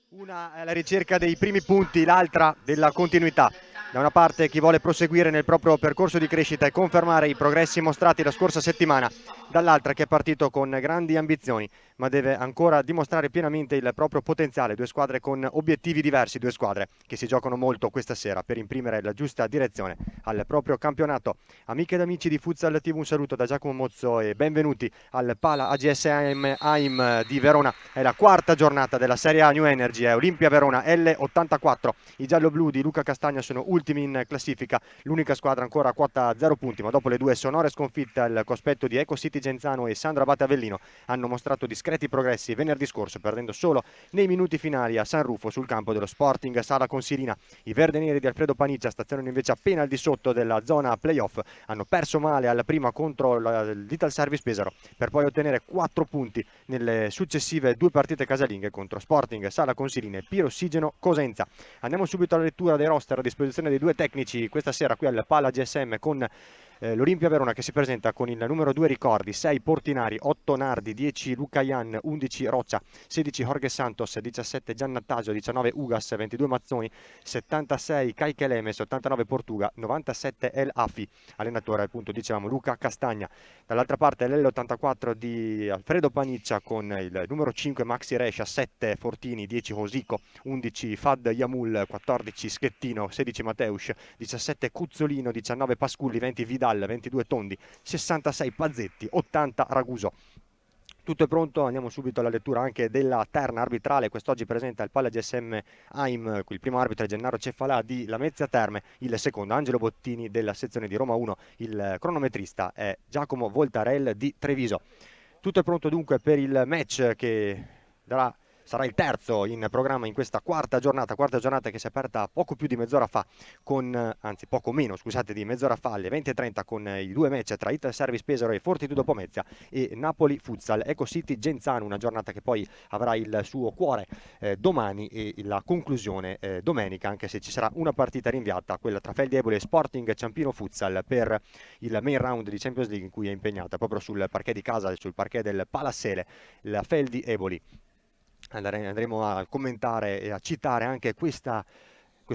Una è la ricerca dei primi punti, l'altra della continuità. Da una parte chi vuole proseguire nel proprio percorso di crescita e confermare i progressi mostrati la scorsa settimana, dall'altra che è partito con grandi ambizioni, ma deve ancora dimostrare pienamente il proprio potenziale. Due squadre con obiettivi diversi, due squadre che si giocano molto questa sera per imprimere la giusta direzione al proprio campionato. Amiche ed amici di Futsal TV, un saluto da Giacomo Mozzo e benvenuti al Pala AGSM AIM di Verona. È la quarta giornata della Serie A New Energy, è Olimpia Verona L84. I giallo-blu di Luca Castagna sono ultimi in classifica, l'unica squadra ancora a quota 0 punti, ma dopo le due sonore sconfitte al cospetto di Eco City Genzano e Sandra Abate Avellino hanno mostrato discreti progressi venerdì scorso, perdendo solo nei minuti finali a San Rufo sul campo dello Sporting Sala Consilina. I verdeneri di Alfredo Paniccia stazionano invece appena al di sotto della zona playoff, hanno perso male alla prima contro l'Ital Service Pesaro per poi ottenere 4 punti nelle successive due partite casalinghe contro Sporting Sala Consilina e Pirossigeno Cosenza. Andiamo subito alla lettura dei roster a disposizione dei due tecnici questa sera qui al Pala GSM con l'Olimpia Verona che si presenta con il numero 2 Ricordi, 6 Portinari, 8 Nardi, 10 Luca Ian, 11 Roccia, 16 Jorge Santos, 17 Giannattasio, 19 Ugas, 22 Mazzoni, 76 Caiche Lemes, 89 Portuga, 97 El Afi. Allenatore appunto dicevamo Luca Castagna. Dall'altra parte l'L84 di Alfredo Paniccia con il numero 5 Maxi Rescia, 7 Fortini, 10 Rosico, 11 Fad Yamul, 14 Schettino, 16 Mateus, 17 Cuzzolino, 19 Pasculli, 20 Vidal, 22 Tondi, 66 Pazzetti, 80 Raguso. Tutto è pronto, andiamo subito alla lettura anche della terna arbitrale. Quest'oggi presenta il Palla GSM AIM, il primo arbitro è Gennaro Cefalà di Lamezia Terme, il secondo Angelo Bottini della sezione di Roma 1, il cronometrista è Giacomo Voltarel di Treviso. Tutto è pronto dunque per il match che sarà il terzo in programma in questa quarta giornata che si è aperta poco più di mezz'ora fa, anzi poco meno, scusate, di mezz'ora fa alle 20:30 con i due match tra Ital Service Pesaro e Fortitudo Pomezia e Napoli Futsal Eco City Genzano, una giornata che poi avrà il suo cuore domani e la conclusione domenica, anche se ci sarà una partita rinviata, quella tra Feldi Eboli e Sporting Ciampino Futsal per il main round di Champions League in cui è impegnata proprio sul parquet di casa, sul parquet del Palassele, la Feldi Eboli. Andremo a commentare e a citare anche questo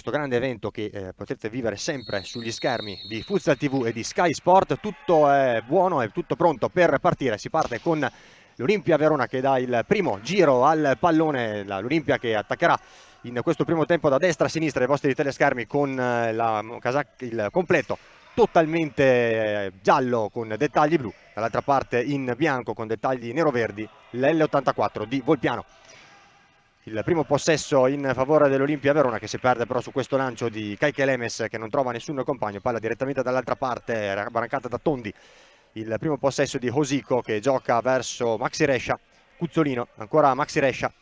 grande evento che potete vivere sempre sugli schermi di Futsal TV e di Sky Sport. Tutto è buono, è tutto pronto per partire. Si parte con l'Olimpia Verona che dà il primo giro al pallone, l'Olimpia che attaccherà in questo primo tempo da destra a sinistra dei vostri teleschermi con il completo totalmente giallo con dettagli blu, dall'altra parte in bianco con dettagli nero-verdi l'L84 di Volpiano. Il primo possesso in favore dell'Olimpia Verona che si perde però su questo lancio di Caiche Lemes che non trova nessun compagno, palla direttamente dall'altra parte, brancata da Tondi. Il primo possesso di Rosico che gioca verso Maxi Rescia, Cuzzolino, ancora Maxi Rescia,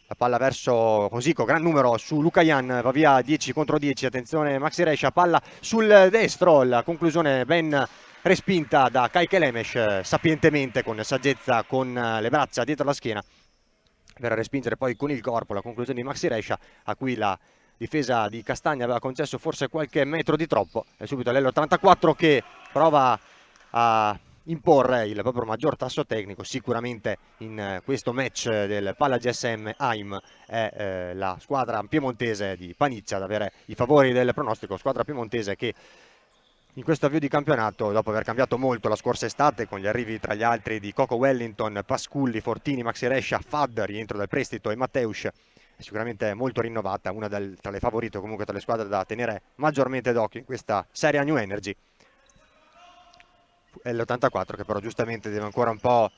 la palla verso Rosico, gran numero su Luca Ian, va via 10 contro 10, attenzione Maxi Rescia, palla sul destro, la conclusione ben respinta da Caiche Lemes, sapientemente, con saggezza, con le braccia dietro la schiena, per respingere poi con il corpo la conclusione di Maxi Rescia, a cui la difesa di Castagna aveva concesso forse qualche metro di troppo. E subito l'L84 che prova a imporre il proprio maggior tasso tecnico. Sicuramente in questo match del Palla GSM AIM è la squadra piemontese di Paniccia ad avere i favori del pronostico, squadra piemontese che in questo avvio di campionato, dopo aver cambiato molto la scorsa estate con gli arrivi tra gli altri di Coco Wellington, Pasculli, Fortini, Maxi Rescia, Fad, rientro dal prestito e Matteus, è sicuramente molto rinnovata, una tra le favorite, comunque tra le squadre da tenere maggiormente d'occhio in questa Serie A New Energy. L'84 che però giustamente deve ancora un po'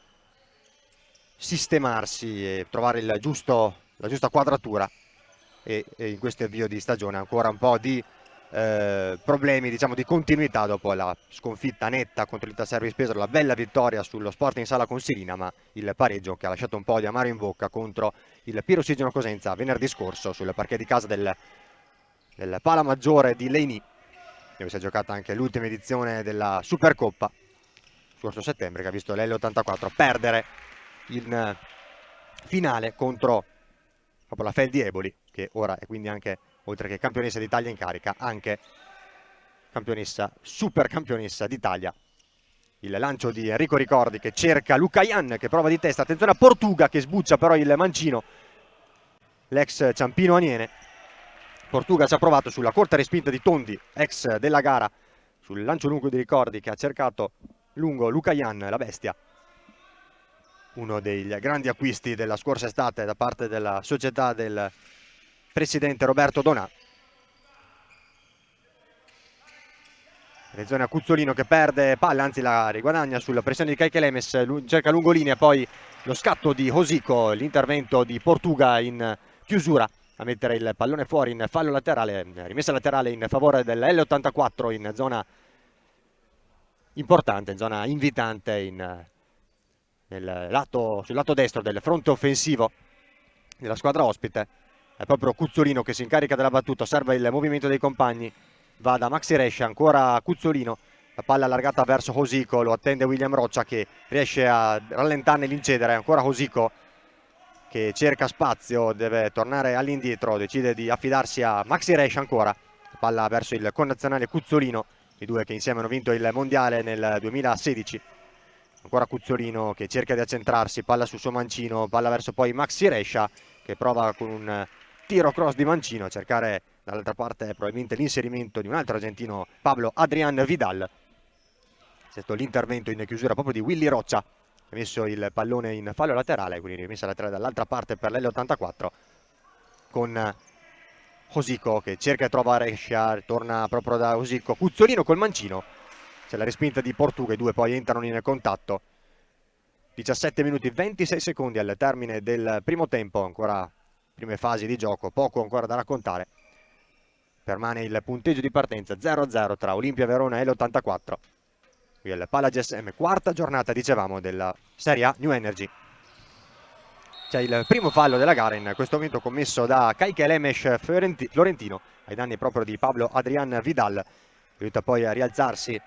sistemarsi e trovare la giusta quadratura e in questo avvio di stagione ancora un po' di problemi, diciamo, di continuità dopo la sconfitta netta contro l'Ital Service Pesaro, la bella vittoria sullo Sporting Sala Consilina, ma il pareggio che ha lasciato un po' di amaro in bocca contro il Pirossigeno Cosenza venerdì scorso sul parquet di casa del Pala Maggiore di Leini, dove si è giocata anche l'ultima edizione della Supercoppa scorso settembre, che ha visto l'L84 perdere in finale contro proprio la Feldi Eboli, che ora è quindi anche, oltre che campionessa d'Italia in carica, anche campionessa, super campionessa d'Italia il lancio di Enrico Ricordi che cerca Lucayan che prova di testa, attenzione a Portuga che sbuccia però il mancino, l'ex Ciampino Aniene. Portuga ci ha provato sulla corta respinta di Tondi, ex della gara, sul lancio lungo di Ricordi che ha cercato lungo Lucayan, la bestia. Uno dei grandi acquisti della scorsa estate da parte della società del presidente Roberto Donà. Attenzione a Cuzzolino che perde palla, anzi la riguadagna sulla pressione di Kaikelemes, cerca lungolinea, poi lo scatto di Hosico, l'intervento di Portuga in chiusura a mettere il pallone fuori in fallo laterale, rimessa laterale in favore dell'L84 in zona importante, in zona invitante sul lato destro del fronte offensivo della squadra ospite. È proprio Cuzzolino che si incarica della battuta, osserva il movimento dei compagni, va da Maxi Rescia, ancora Cuzzolino, la palla allargata verso Hosico, lo attende William Roccia che riesce a rallentarne l'incedere, ancora Hosico che cerca spazio, deve tornare all'indietro, decide di affidarsi a Maxi Rescia ancora, palla verso il connazionale Cuzzolino, i due che insieme hanno vinto il mondiale nel 2016. Ancora Cuzzolino che cerca di accentrarsi, palla sul suo mancino, palla verso poi Maxi Rescia che prova con un tiro cross di mancino a cercare dall'altra parte probabilmente l'inserimento di un altro argentino, Pablo Adrián Vidal. È stato l'intervento in chiusura proprio di Willy Roccia, che ha messo il pallone in fallo laterale, quindi rimessa laterale dall'altra parte per l'L84 con Hosico che cerca di trovare Rescia, torna proprio da Hosico, Cuzzolino col mancino. C'è la respinta di Portuga, i due poi entrano in contatto. 17 minuti 26 secondi al termine del primo tempo, ancora prime fasi di gioco, poco ancora da raccontare. Permane il punteggio di partenza 0-0 tra Olimpia Verona e l'84. Il Pala GSM, quarta giornata dicevamo della Serie A New Energy. C'è il primo fallo della gara in questo momento commesso da Kaikelemes Florentino ai danni proprio di Pablo Adrián Vidal. Aiuta poi a rialzarsi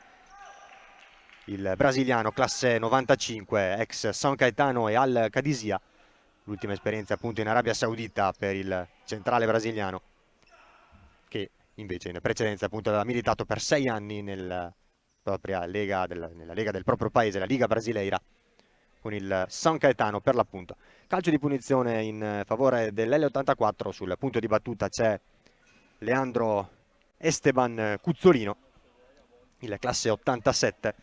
il brasiliano classe 95, ex San Caetano e Al Qadisiyah, l'ultima esperienza appunto in Arabia Saudita per il centrale brasiliano, che invece in precedenza appunto aveva militato per 6 anni nella lega del proprio paese, la Liga Brasileira, con il San Caetano per l'appunto. Calcio di punizione in favore dell'L84, sul punto di battuta c'è Leandro Esteban Cuzzolino, il classe 87,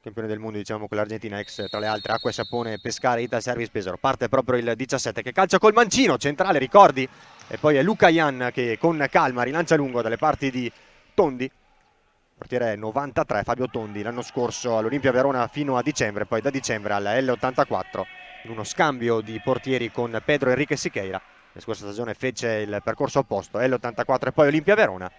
campione del mondo diciamo con l'Argentina, ex tra le altre Acqua e Sapone, Pescara, Ital Service Pesaro. Parte proprio il 17 che calcia col mancino, centrale Ricordi, e poi è Lucayan che con calma rilancia lungo dalle parti di Tondi, portiere 93 Fabio Tondi, l'anno scorso all'Olimpia Verona fino a dicembre, poi da dicembre alla L84 in uno scambio di portieri con Pedro Enrique Siqueira. La scorsa stagione fece il percorso opposto, L84 e poi Olimpia Verona,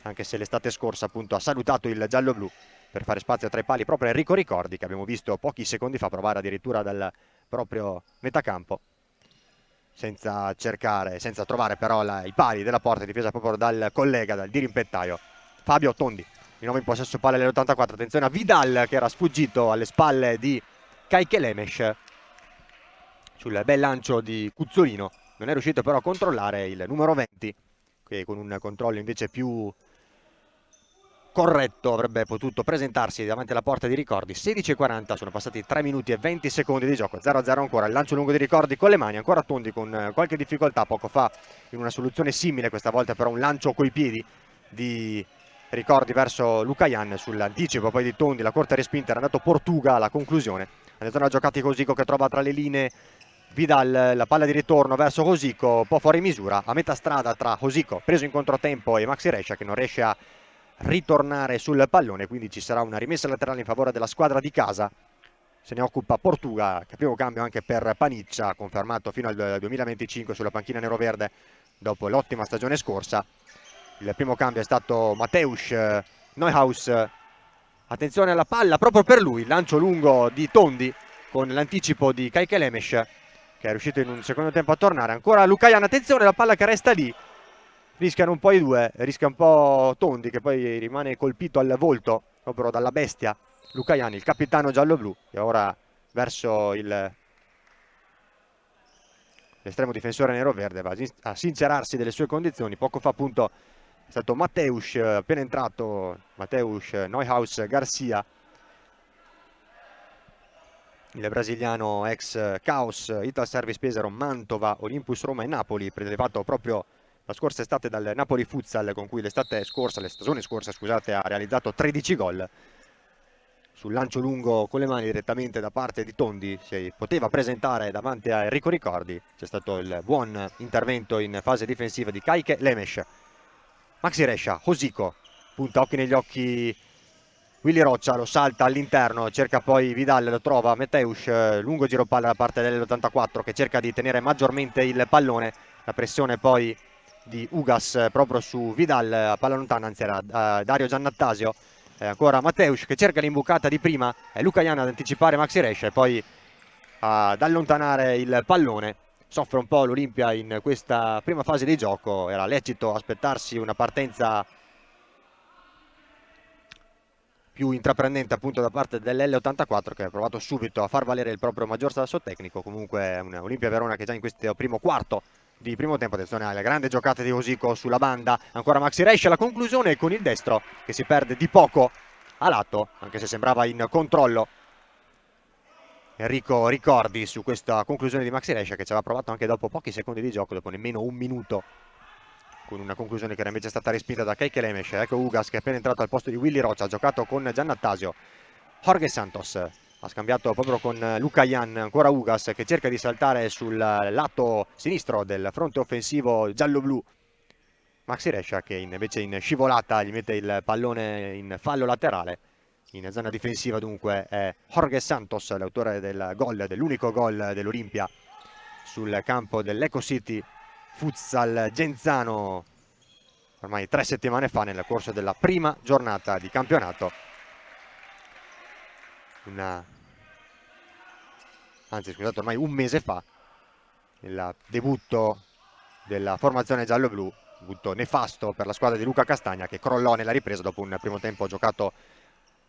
anche se l'estate scorsa appunto ha salutato il giallo-blu per fare spazio tra i pali proprio Enrico Ricordi, che abbiamo visto pochi secondi fa provare addirittura dal proprio metacampo, senza trovare però i pali della porta, difesa proprio dal collega, dal dirimpettaio Fabio Tondi. Di nuovo in possesso palla nell'84, attenzione a Vidal che era sfuggito alle spalle di Kaikelemes sul bel lancio di Cuzzolino, non è riuscito però a controllare il numero 20 che con un controllo invece più corretto avrebbe potuto presentarsi davanti alla porta di Ricordi. 16:40, sono passati 3 minuti e 20 secondi di gioco, 0-0 ancora, il lancio lungo di Ricordi con le mani, ancora Tondi con qualche difficoltà poco fa in una soluzione simile, questa volta però un lancio coi piedi di Ricordi verso Lucayan sull'anticipo poi di Tondi, la corta respinta, era andato Portuga alla conclusione. Attenzione a giocati Hosico che trova tra le linee Vidal, la palla di ritorno verso Hosico, un po' fuori misura, a metà strada tra Hosico preso in controtempo e Maxi Rescia che non riesce a ritornare sul pallone, quindi ci sarà una rimessa laterale in favore della squadra di casa. Se ne occupa Portuga, che primo cambio anche per Paniccia, confermato fino al 2025 sulla panchina neroverde dopo l'ottima stagione scorsa. Il primo cambio è stato Mateusz Neuhaus. Attenzione alla palla proprio per lui, il lancio lungo di Tondi con l'anticipo di Kaikelemes che è riuscito in un secondo tempo a tornare. Ancora Lucayan, attenzione la palla che resta lì, rischiano un po' i due, rischia un po' Tondi che poi rimane colpito al volto proprio dalla bestia Lucayan, il capitano giallo-blu, che ora verso l'estremo difensore nero-verde va a sincerarsi delle sue condizioni. Poco fa appunto è stato Mateusz, appena entrato Mateusz Neuhaus Garcia, il brasiliano ex Caos, Italservice Pesaro, Mantova, Olympus Roma e Napoli, prelevato proprio la scorsa estate dal Napoli Futsal, con cui la stagione scorsa, scusate, ha realizzato 13 gol. Sul lancio lungo con le mani direttamente da parte di Tondi si poteva presentare davanti a Enrico Ricordi. C'è stato il buon intervento in fase difensiva di Kajke Lemes. Maxi Rescia, Hosico, punta occhi negli occhi Willy Roccia, lo salta all'interno, cerca poi Vidal, lo trova Mateusz, lungo giro palla da parte dell'84 che cerca di tenere maggiormente il pallone. La pressione poi di Ugas proprio su Vidal, a palla lontana, anzi era Dario Giannattasio. Ancora Mateusz che cerca l'imbucata di prima, è Lucajan ad anticipare Maxi Rescia e poi ad allontanare il pallone. Soffre un po' l'Olimpia in questa prima fase di gioco, era lecito aspettarsi una partenza più intraprendente appunto da parte dell'L84 che ha provato subito a far valere il proprio maggior sasso tecnico. Comunque è un Olimpia Verona che già in questo primo quarto di primo tempo, attenzione alla grande giocata di Hosico sulla banda, ancora Maxi Rescia, la conclusione con il destro che si perde di poco a lato, anche se sembrava in controllo Enrico Ricordi su questa conclusione di Maxi Rescia, che ci aveva provato anche dopo pochi secondi di gioco, dopo nemmeno un minuto, con una conclusione che era invece stata respinta da Kajke Lemes. Ecco Ugas che è appena entrato al posto di Willy Roccia, ha giocato con Giannattasio. Jorge Santos ha scambiato proprio con Lucajan, ancora Ugas che cerca di saltare sul lato sinistro del fronte offensivo giallo-blu. Maxi Rescia che invece in scivolata gli mette il pallone in fallo laterale. In zona difensiva dunque è Jorge Santos, l'autore del gol, dell'unico gol dell'Olimpia sul campo dell'Eco City Futsal Genzano ormai 3 settimane fa nel corso della prima giornata di campionato. Anzi scusate, ormai un mese fa, il debutto della formazione giallo-blu, debutto nefasto per la squadra di Luca Castagna che crollò nella ripresa dopo un primo tempo giocato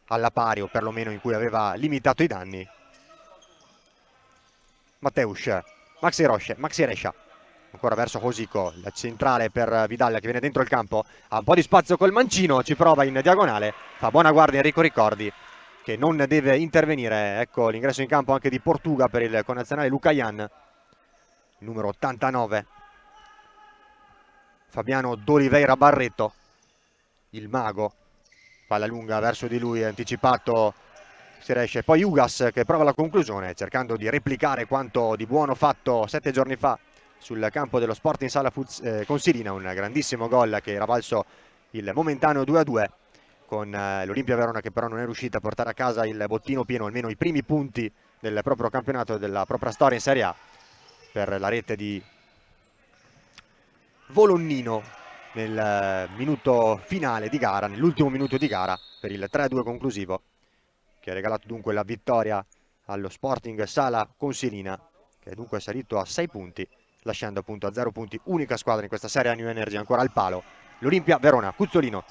alla pari o perlomeno in cui aveva limitato i danni. Mateusz, Maxi Rescia, ancora verso Hosico, la centrale per Vidal che viene dentro il campo, ha un po' di spazio col mancino, ci prova in diagonale, fa buona guardia Enrico Ricordi che non deve intervenire. Ecco l'ingresso in campo anche di Portuga per il connazionale Lucajan, numero 89. Fabiano D'Oliveira Barreto, il mago, palla lunga verso di lui, anticipato si riesce. Poi Ugas che prova la conclusione cercando di replicare quanto di buono fatto 7 giorni fa sul campo dello Sporting Sala Consilina, un grandissimo gol che era valso il momentaneo 2-2 con l'Olimpia Verona che però non è riuscita a portare a casa il bottino pieno, almeno i primi punti del proprio campionato, della propria storia in Serie A, per la rete di Volonnino nel minuto finale di gara, nell'ultimo minuto di gara per il 3-2 conclusivo, che ha regalato dunque la vittoria allo Sporting Sala Consilina, che è dunque salito a 6 punti, lasciando appunto a 0 punti unica squadra in questa Serie A New Energy ancora al palo, l'Olimpia Verona. Cuzzolino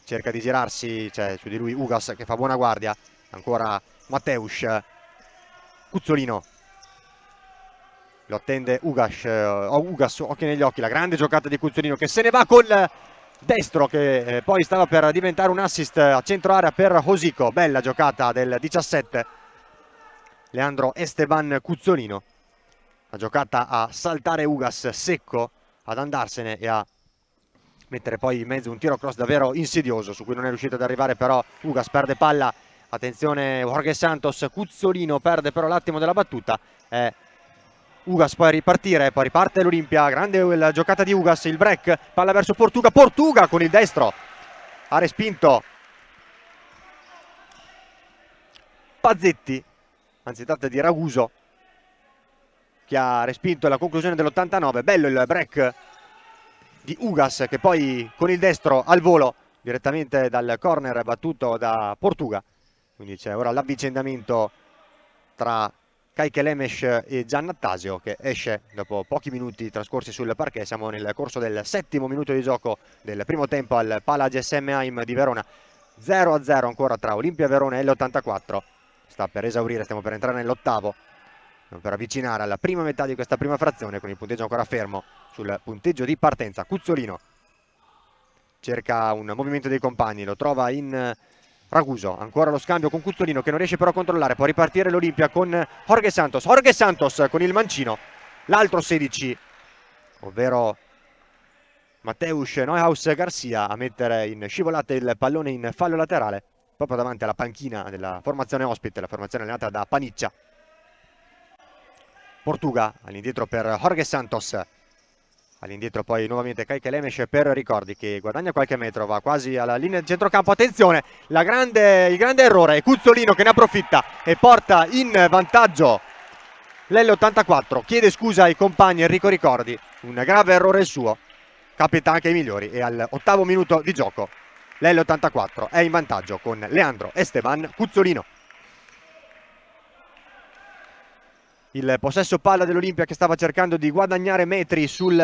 cerca di girarsi, c'è su di lui Ugas che fa buona guardia, ancora Mateusz, Cuzzolino lo attende Ugas, occhi negli occhi, la grande giocata di Cuzzolino che se ne va col destro, che poi stava per diventare un assist a centro area per Hosico. Bella giocata del 17 Leandro Esteban Cuzzolino, la giocata a saltare Ugas secco, ad andarsene e a mettere poi in mezzo un tiro cross davvero insidioso su cui non è riuscito ad arrivare però Ugas. Perde palla, attenzione Jorge Santos, Cuzzolino perde però l'attimo della battuta, Ugas poi a ripartire, poi riparte l'Olimpia, grande la giocata di Ugas, il break, palla verso Portuga, Portuga con il destro ha respinto Pazzetti, anzi tratta di Raguso che ha respinto la conclusione dell'89. Bello il break di Ugas che poi con il destro al volo direttamente dal corner battuto da Portuga, quindi c'è ora l'avvicendamento tra Kajke Lemes e Giannattasio che esce dopo pochi minuti trascorsi sul parquet. Siamo nel corso del 7° minuto di gioco del primo tempo al Pala GSM Heim di Verona. 0-0 ancora tra Olimpia Verona e l'84. Sta per esaurire, stiamo per entrare nell'8°, per avvicinare alla prima metà di questa prima frazione con il punteggio ancora fermo sul punteggio di partenza. Cuzzolino cerca un movimento dei compagni, lo trova in Raguso, ancora lo scambio con Cuzzolino che non riesce però a controllare, può ripartire l'Olimpia con Jorge Santos con il mancino, l'altro 16, ovvero Mateusz Neuhaus Garcia, a mettere in scivolata il pallone in fallo laterale, proprio davanti alla panchina della formazione ospite, la formazione allenata da Paniccia. Portuga all'indietro per Jorge Santos, all'indietro poi nuovamente Kajke Lemes per Ricordi che guadagna qualche metro, va quasi alla linea di centrocampo. Attenzione, il grande errore, Cuzzolino che ne approfitta e porta in vantaggio l'L84, chiede scusa ai compagni Enrico Ricordi, un grave errore il suo, capita anche ai migliori, e all'8° minuto di gioco l'L84 è in vantaggio con Leandro Esteban Cuzzolino. Il possesso palla dell'Olimpia che stava cercando di guadagnare metri sul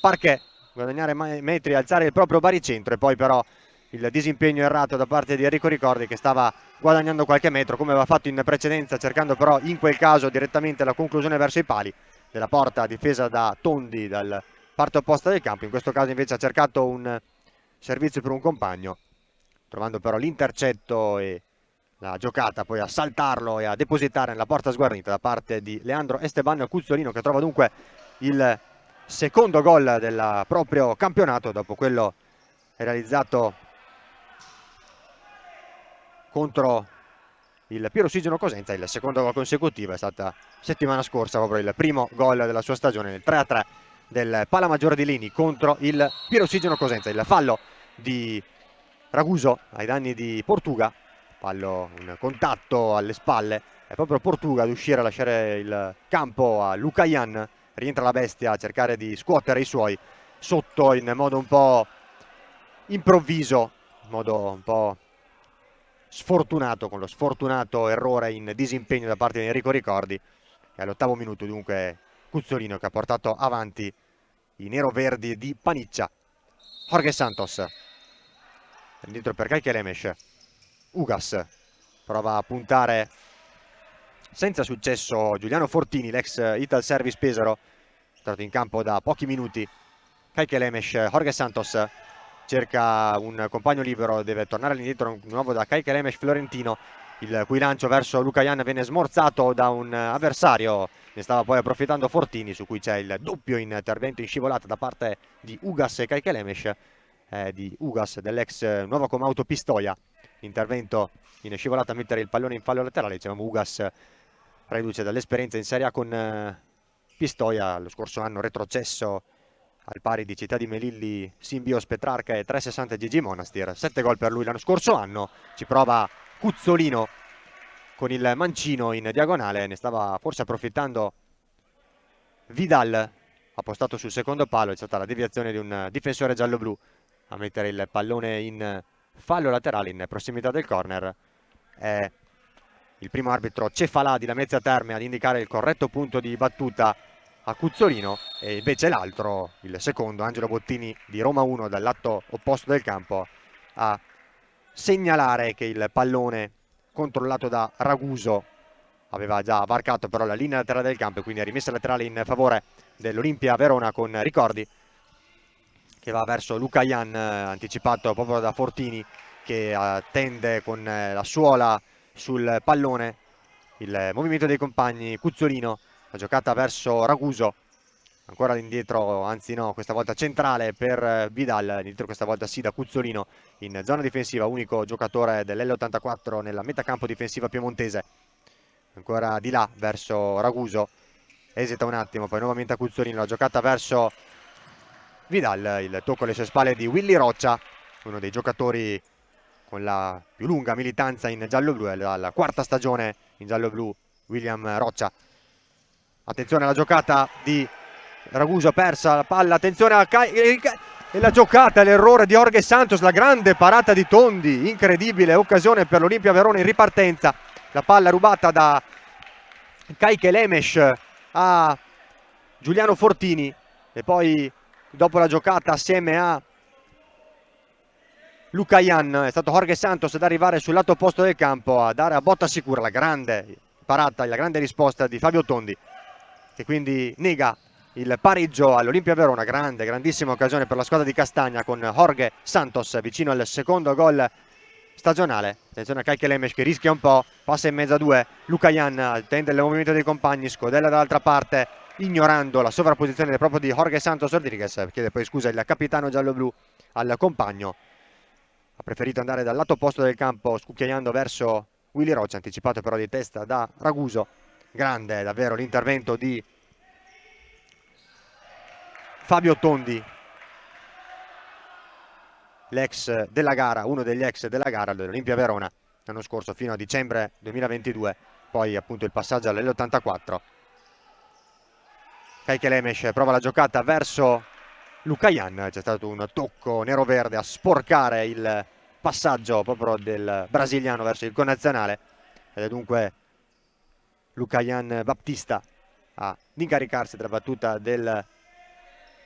parquet, guadagnare metri, alzare il proprio baricentro, e poi però il disimpegno errato da parte di Enrico Ricordi che stava guadagnando qualche metro come aveva fatto in precedenza, cercando però in quel caso direttamente la conclusione verso i pali della porta difesa da Tondi dal parte opposta del campo. In questo caso invece ha cercato un servizio per un compagno, trovando però l'intercetto e la giocata poi a saltarlo e a depositare nella porta sguarnita da parte di Leandro Esteban Cuzzolino, che trova dunque il secondo gol del proprio campionato dopo quello realizzato contro il Pirossigeno Cosenza. Il secondo gol consecutivo è stata settimana scorsa proprio il primo gol della sua stagione, nel 3-3 del Palamaggiore di Lini contro il Pirossigeno Cosenza. Il fallo di Raguso ai danni di Portuga, fallo, un contatto alle spalle, è proprio Portuga ad uscire, a lasciare il campo a Lucayan, rientra la bestia a cercare di scuotere i suoi sotto in modo un po' improvviso, in modo un po' sfortunato, con lo sfortunato errore in disimpegno da parte di Enrico Ricordi, e all'8° minuto dunque Cuzzolino che ha portato avanti i neroverdi di Paniccia. Jorge Santos indietro per Kajke Lemes, Ugas prova a puntare senza successo Giuliano Fortini, l'ex Ital Service Pesaro, entrato in campo da pochi minuti. Kajke Lemes, Jorge Santos cerca un compagno libero, deve tornare all'indietro di nuovo da Kajke Lemes Florentino, il cui lancio verso Lucayan viene smorzato da un avversario, ne stava poi approfittando Fortini, su cui c'è il doppio intervento in scivolata da parte di Ugas e Kajke Lemes, di Ugas, dell'ex Nuova Comauto Pistoia. Intervento in scivolata a mettere il pallone in fallo laterale. Dicevamo Ugas reduce dall'esperienza in Serie A con Pistoia, lo scorso anno retrocesso al pari di Città di Melilli, Simbios Petrarca e 360 GG Monastir. 7 gol per lui l'anno scorso anno. Ci prova Cuzzolino con il mancino in diagonale, ne stava forse approfittando Vidal, appostato sul secondo palo, è stata la deviazione di un difensore giallo-blu a mettere il pallone in fallo laterale in prossimità del corner. È il primo arbitro Cefalà di Lamezia Terme ad indicare il corretto punto di battuta a Cuzzolino, e invece l'altro, il secondo, Angelo Bottini di Roma 1 dal lato opposto del campo, a segnalare che il pallone controllato da Raguso aveva già varcato però la linea laterale del campo, e quindi è rimessa laterale in favore dell'Olimpia Verona con Ricordi che va verso Lucayan, anticipato proprio da Fortini, che attende con la suola sul pallone il movimento dei compagni. Cuzzolino, la giocata verso Raguso, ancora all'indietro, anzi no, questa volta centrale per Vidal, indietro questa volta sì da Cuzzolino in zona difensiva, unico giocatore dell'L84 nella metacampo difensiva piemontese. Ancora di là verso Raguso, esita un attimo, poi nuovamente a Cuzzolino, la giocata verso Vidal, il tocco alle sue spalle di Willy Roccia, uno dei giocatori con la più lunga militanza in giallo-blu, è la 4ª stagione in giallo-blu William Roccia. Attenzione alla giocata di Raguso, persa la palla, attenzione e la giocata, l'errore di Jorge Santos, la grande parata di Tondi, incredibile occasione per l'Olimpia Verona in ripartenza, la palla rubata da Kajke Lemes a Giuliano Fortini, e poi dopo la giocata assieme a Lucayan è stato Jorge Santos ad arrivare sul lato opposto del campo a dare a botta sicura la grande parata, la grande risposta di Fabio Tondi, che quindi nega il pareggio all'Olimpia Verona. Grandissima occasione per la squadra di Castagna con Jorge Santos vicino al secondo gol stagionale. Attenzione a Kaikelemes che rischia un po', passa in mezzo a due, Lucayan attende il movimento dei compagni, scodella dall'altra parte, ignorando la sovrapposizione proprio di Jorge Santos Rodriguez, chiede poi scusa il capitano gialloblu al compagno. Ha preferito andare dal lato opposto del campo scucchiaiando verso Willy Roccia, anticipato però di testa da Raguso. Grande davvero l'intervento di Fabio Tondi, l'ex della gara, uno degli ex della gara dell'Olimpia Verona l'anno scorso fino a dicembre 2022, poi appunto il passaggio all'L84. Kaikelemes prova la giocata verso Lucayan, c'è stato un tocco nero-verde a sporcare il passaggio proprio del brasiliano verso il connazionale ed è dunque Lucayan Baptista ad incaricarsi della battuta del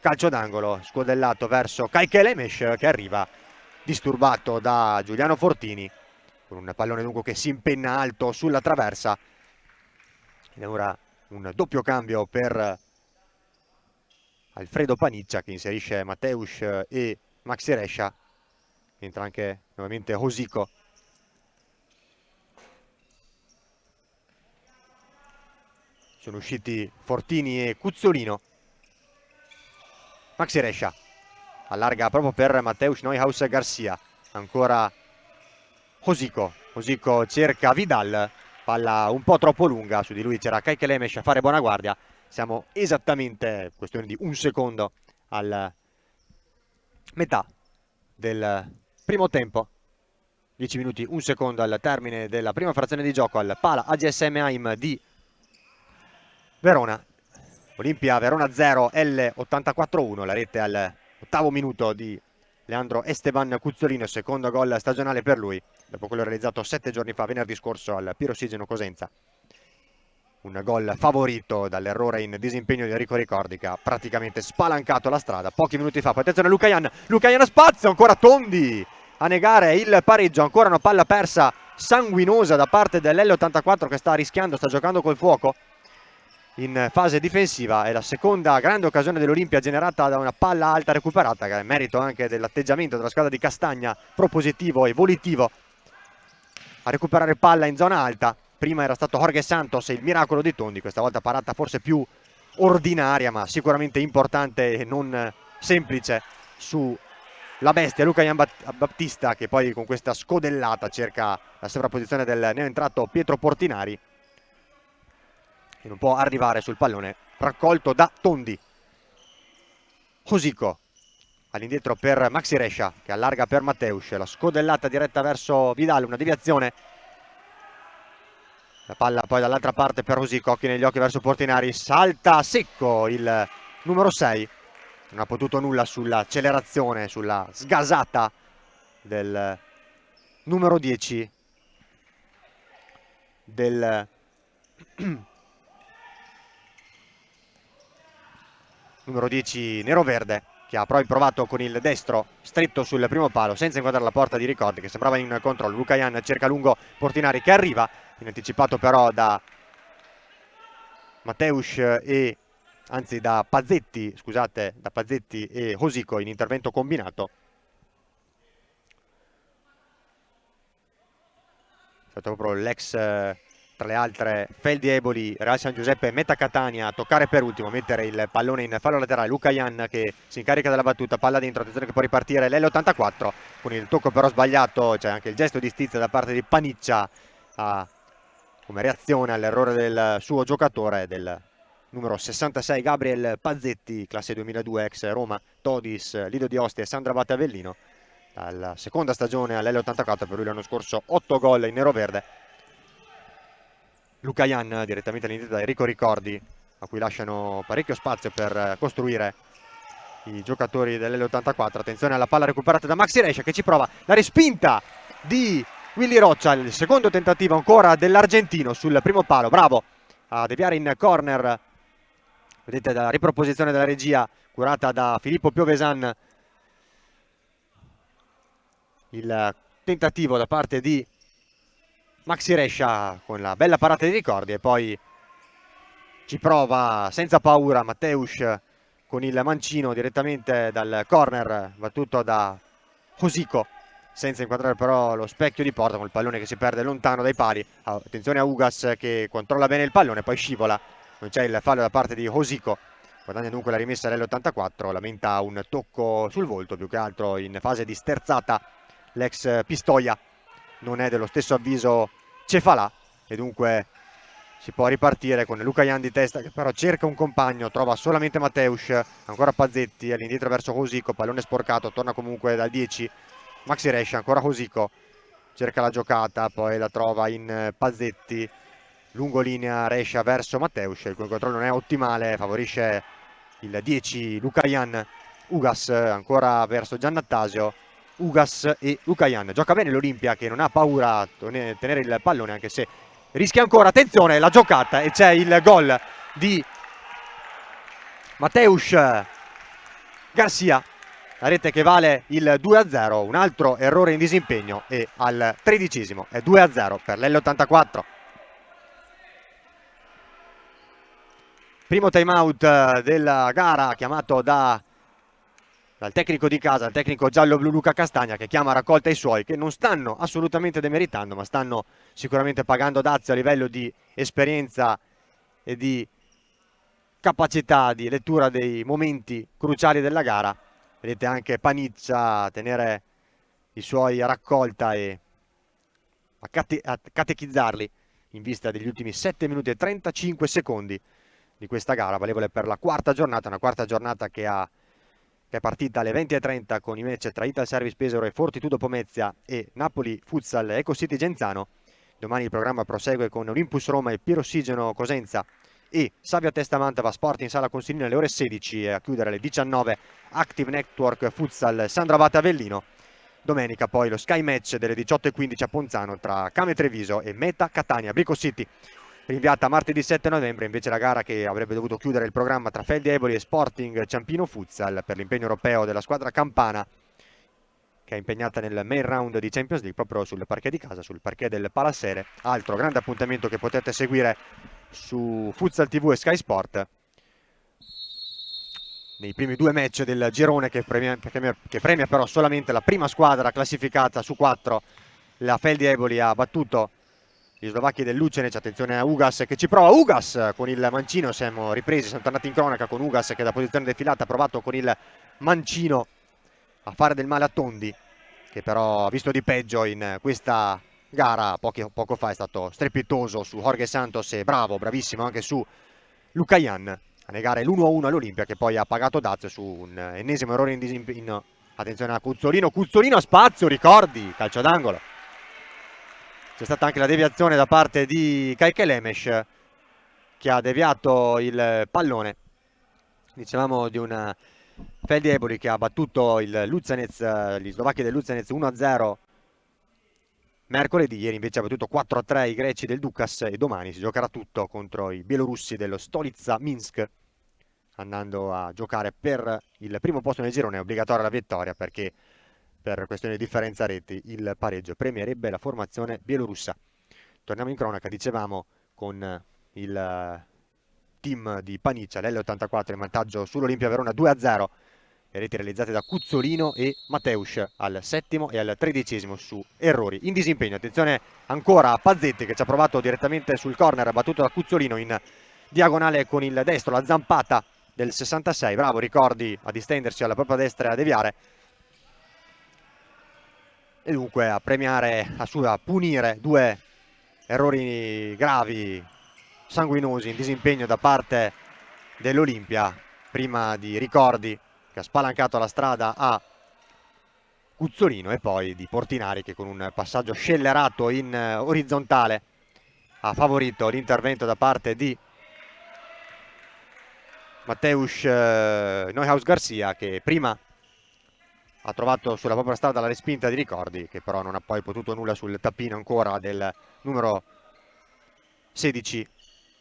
calcio d'angolo, scodellato verso Kaikelemes che arriva disturbato da Giuliano Fortini con un pallone dunque che si impenna alto sulla traversa ed è ora un doppio cambio per Alfredo Paniccia che inserisce Mateusz e Maxi Rescia, entra anche nuovamente Hosico. Sono usciti Fortini e Cuzzolino. Maxi Rescia allarga proprio per Mateusz Neuhaus Garcia, ancora Hosico. Hosico cerca Vidal, palla un po' troppo lunga, su di lui c'era Kaikelemes a fare buona guardia. Siamo esattamente, questione di un secondo, al metà del primo tempo. 10 minuti, un secondo al termine della prima frazione di gioco al Pala AGSM Haim di Verona. Olimpia Verona 0, L84-1, la rete all'8° minuto di Leandro Esteban Cuzzolino, secondo gol stagionale per lui, dopo quello realizzato 7 giorni fa, venerdì scorso, al Pirossigeno Cosenza. Un gol favorito dall'errore in disimpegno di Enrico Ricordi che ha praticamente spalancato la strada pochi minuti fa. Poi attenzione a Lucayan spazio, ancora Tondi a negare il pareggio, ancora una palla persa sanguinosa da parte dell'L84 che sta rischiando, sta giocando col fuoco in fase difensiva. È la seconda grande occasione dell'Olimpia generata da una palla alta recuperata, che è merito anche dell'atteggiamento della squadra di Castagna, propositivo e volitivo a recuperare palla in zona alta. Prima era stato Jorge Santos e il miracolo di Tondi, questa volta parata forse più ordinaria ma sicuramente importante e non semplice su la bestia Lucayan Baptista, che poi con questa scodellata cerca la sovrapposizione del neoentrato Pietro Portinari che non può arrivare sul pallone raccolto da Tondi. Hosico all'indietro per Maxi Rescia che allarga per Mateusz, la scodellata diretta verso Vidal, una deviazione, la palla poi dall'altra parte per Hosico, occhi negli occhi verso Portinari, salta secco il numero 6, non ha potuto nulla sull'accelerazione, sulla sgasata del numero 10 del numero 10 nero-verde, che ha poi provato con il destro stretto sul primo palo senza inquadrare la porta di Ricordi che sembrava in controllo. Lucayan cerca lungo Portinari che arriva, in anticipato però da Mateusz e anzi da Pazzetti, scusate, da Pazzetti e Hosico in intervento combinato. È stato proprio l'ex, tra le altre, Feldi Eboli, Real San Giuseppe, Meta Catania a toccare per ultimo, mettere il pallone in fallo laterale. Lucayan che si incarica della battuta, palla dentro, attenzione che può ripartire l'L84 con il tocco però sbagliato, c'è anche il gesto di stizza da parte di Paniccia come reazione all'errore del suo giocatore, del numero 66 Gabriel Pazzetti, classe 2002, ex Roma, Todis, Lido di Ostia e Sandra Battavellino. Dalla seconda stagione all'L84, per lui l'anno scorso 8 gol in nero-verde. Lucayan direttamente all'indietro da Enrico Ricordi, a cui lasciano parecchio spazio per costruire i giocatori dell'L84. Attenzione alla palla recuperata da Maxi Rescia che ci prova, la respinta di Willy Roccia, il secondo tentativo ancora dell'argentino sul primo palo, bravo a deviare in corner. Vedete la riproposizione della regia curata da Filippo Piovesan, il tentativo da parte di Maxi Rescia con la bella parata di Ricordi e poi ci prova senza paura Mateusz con il mancino direttamente dal corner battuto da Hosiko, senza inquadrare però lo specchio di porta, con il pallone che si perde lontano dai pali. Attenzione a Ugas che controlla bene il pallone, poi scivola, non c'è il fallo da parte di Hosiko, guadagna dunque la rimessa dell'84, lamenta un tocco sul volto, più che altro in fase di sterzata l'ex Pistoia, non è dello stesso avviso Cefalà e dunque si può ripartire con Lucajan di testa che però cerca un compagno, trova solamente Mateusz, ancora Pazzetti all'indietro verso Hosiko, pallone sporcato, torna comunque dal 10 Maxi Rescia, ancora Hosiko, cerca la giocata, poi la trova in Pazzetti, lungolinea Rescia verso Mateusz, il cui controllo non è ottimale, favorisce il 10 Lucajan. Ugas ancora verso Giannattasio, Ugas e Lucajan, gioca bene l'Olimpia che non ha paura a tenere il pallone anche se rischia ancora, attenzione la giocata e c'è il gol di Mateusz Garcia, la rete che vale il 2-0, un altro errore in disimpegno e al 13esimo è 2-0 per l'L84. Primo time out della gara chiamato dal tecnico di casa, il tecnico giallo-blu Luca Castagna, che chiama a raccolta i suoi, che non stanno assolutamente demeritando, ma stanno sicuramente pagando dazio a livello di esperienza e di capacità di lettura dei momenti cruciali della gara. Vedete anche Paniccia tenere i suoi a raccolta e a catechizzarli in vista degli ultimi 7 minuti e 35 secondi di questa gara, valevole per la quarta giornata, una quarta giornata che è partita alle 20:30 con i match tra Ital Service Pesaro e Fortitudo Pomezia e Napoli Futsal Eco City Genzano. Domani il programma prosegue con Olympus Roma e Pirossigeno Cosenza e Savia Testa Mantova Sport in Sala Consilina alle ore 16 e a chiudere alle 19 Active Network Futsal Sandravate Avellino. Domenica poi lo Sky Match delle 18:15 a Ponzano tra Came Treviso e Meta Catania Brico City, rinviata a martedì 7 novembre, invece la gara che avrebbe dovuto chiudere il programma tra Feldi Eboli e Sporting Ciampino Futsal per l'impegno europeo della squadra campana, che è impegnata nel main round di Champions League proprio sul parquet di casa, sul parquet del Palasere. Altro grande appuntamento che potete seguire su Futsal TV e Sky Sport nei primi due match del girone che premia però solamente la prima squadra classificata su 4. La Feldi Eboli ha battuto gli slovacchi del Lucenec. Attenzione a Ugas che ci prova, Ugas con il mancino, siamo ripresi, siamo tornati in cronaca con Ugas che da posizione defilata ha provato con il mancino a fare del male a Tondi, che però ha visto di peggio in questa gara. Poco fa è stato strepitoso su Jorge Santos e bravissimo anche su Lucajan a negare l'1-1 all'Olimpia, che poi ha pagato dazio su un ennesimo errore in disimpegno. Attenzione a Cuzzolino a spazio, ricordi, calcio d'angolo. C'è stata anche la deviazione da parte di Kaikelemes che ha deviato il pallone. Dicevamo di una Feldi Eboli che ha battuto il Lucenec, gli slovacchi del Lucenec 1-0 mercoledì. Ieri invece ha battuto 4-3 i greci del Dukas e domani si giocherà tutto contro i bielorussi dello Stolica Minsk, andando a giocare per il primo posto nel girone. È obbligatoria la vittoria perché per questione di differenza reti il pareggio premierebbe la formazione bielorussa. Torniamo in cronaca, dicevamo, con il team di Paniccia, l'L84 in vantaggio sull'Olimpia Verona 2-0, le reti realizzate da Cuzzolino e Mateusz al 7° e al 13° su errori in disimpegno. Attenzione ancora a Pazzetti che ci ha provato direttamente sul corner, battuto da Cuzzolino in diagonale con il destro, la zampata del 66, bravo Ricordi a distendersi alla propria destra e a deviare, e dunque a premiare, a punire due errori gravi, sanguinosi in disimpegno da parte dell'Olimpia, prima di Ricordi che ha spalancato la strada a Cuzzolino e poi di Portinari che con un passaggio scellerato in orizzontale ha favorito l'intervento da parte di Mateusz Neuhaus Garcia, che prima ha trovato sulla propria strada la respinta di Ricordi, che però non ha poi potuto nulla sul tappino ancora del numero 16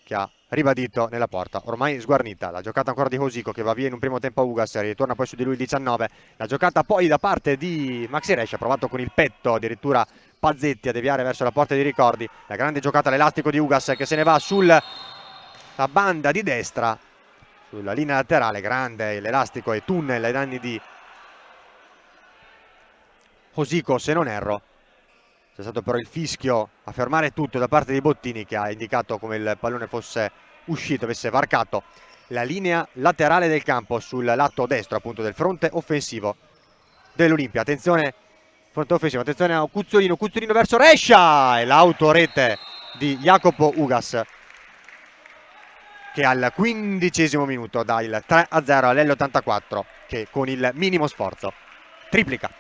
che ha ribadito nella porta ormai sguarnita. La giocata ancora di Hosiko che va via in un primo tempo a Ugas, ritorna poi su di lui il 19, la giocata poi da parte di Maxi Rescia, ha provato con il petto addirittura Pazzetti a deviare verso la porta di Ricordi, la grande giocata all'elastico di Ugas che se ne va sul la banda di destra sulla linea laterale, grande l'elastico e tunnel ai danni di Hosiko, se non erro. C'è stato però il fischio a fermare tutto da parte di Bottini, che ha indicato come il pallone fosse uscito, avesse varcato la linea laterale del campo sul lato destro appunto del fronte offensivo dell'Olimpia. Attenzione, fronte offensivo, attenzione a Cuzzolino, Cuzzolino verso Rescia e l'autorete di Jacopo Ugas, che al 15° minuto dà il 3-0 all'84, che con il minimo sforzo triplica.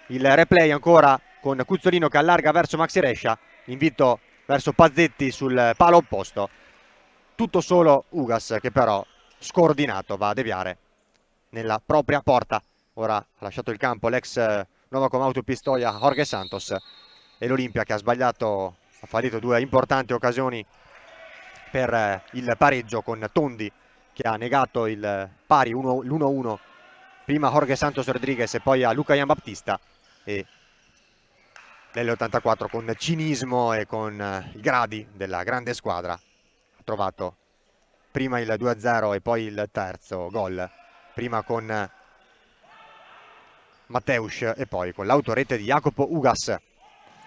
Il replay ancora con Cuzzolino che allarga verso Maxi Rescia, invito verso Pazzetti sul palo opposto, tutto solo Ugas che però scordinato va a deviare nella propria porta. Ora ha lasciato il campo l'ex Novacom Auto Pistoia Jorge Santos, e l'Olimpia che ha sbagliato, ha fallito due importanti occasioni per il pareggio, con Tondi che ha negato il pari, l'1-1 prima a Jorge Santos Rodriguez e poi a Luca Iambaptista, e nell'84 con cinismo e con i gradi della grande squadra ha trovato prima il 2-0 e poi il terzo gol, prima con Mateusz e poi con l'autorete di Jacopo Ugas.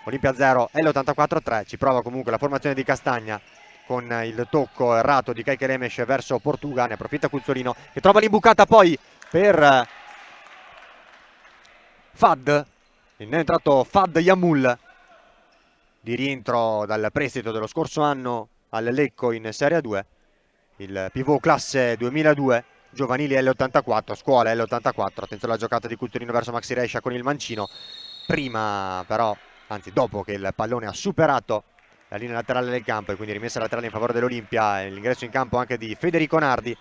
Olimpia 0 e l'84 3, ci prova comunque la formazione di Castagna con il tocco errato di Keke Lemes verso Portuga, ne approfitta Cuzzolino che trova l'imbucata poi per Fad, il neoentrato Fad Yamul, di rientro dal prestito dello scorso anno al Lecco in Serie 2, il pivot classe 2002, giovanili L84, scuola L84. Attenzione alla giocata di Cuzzolino verso Maxi Rescia con il mancino, prima però, anzi dopo che il pallone ha superato la linea laterale del campo e quindi rimessa laterale in favore dell'Olimpia, l'ingresso in campo anche di Federico Nardi,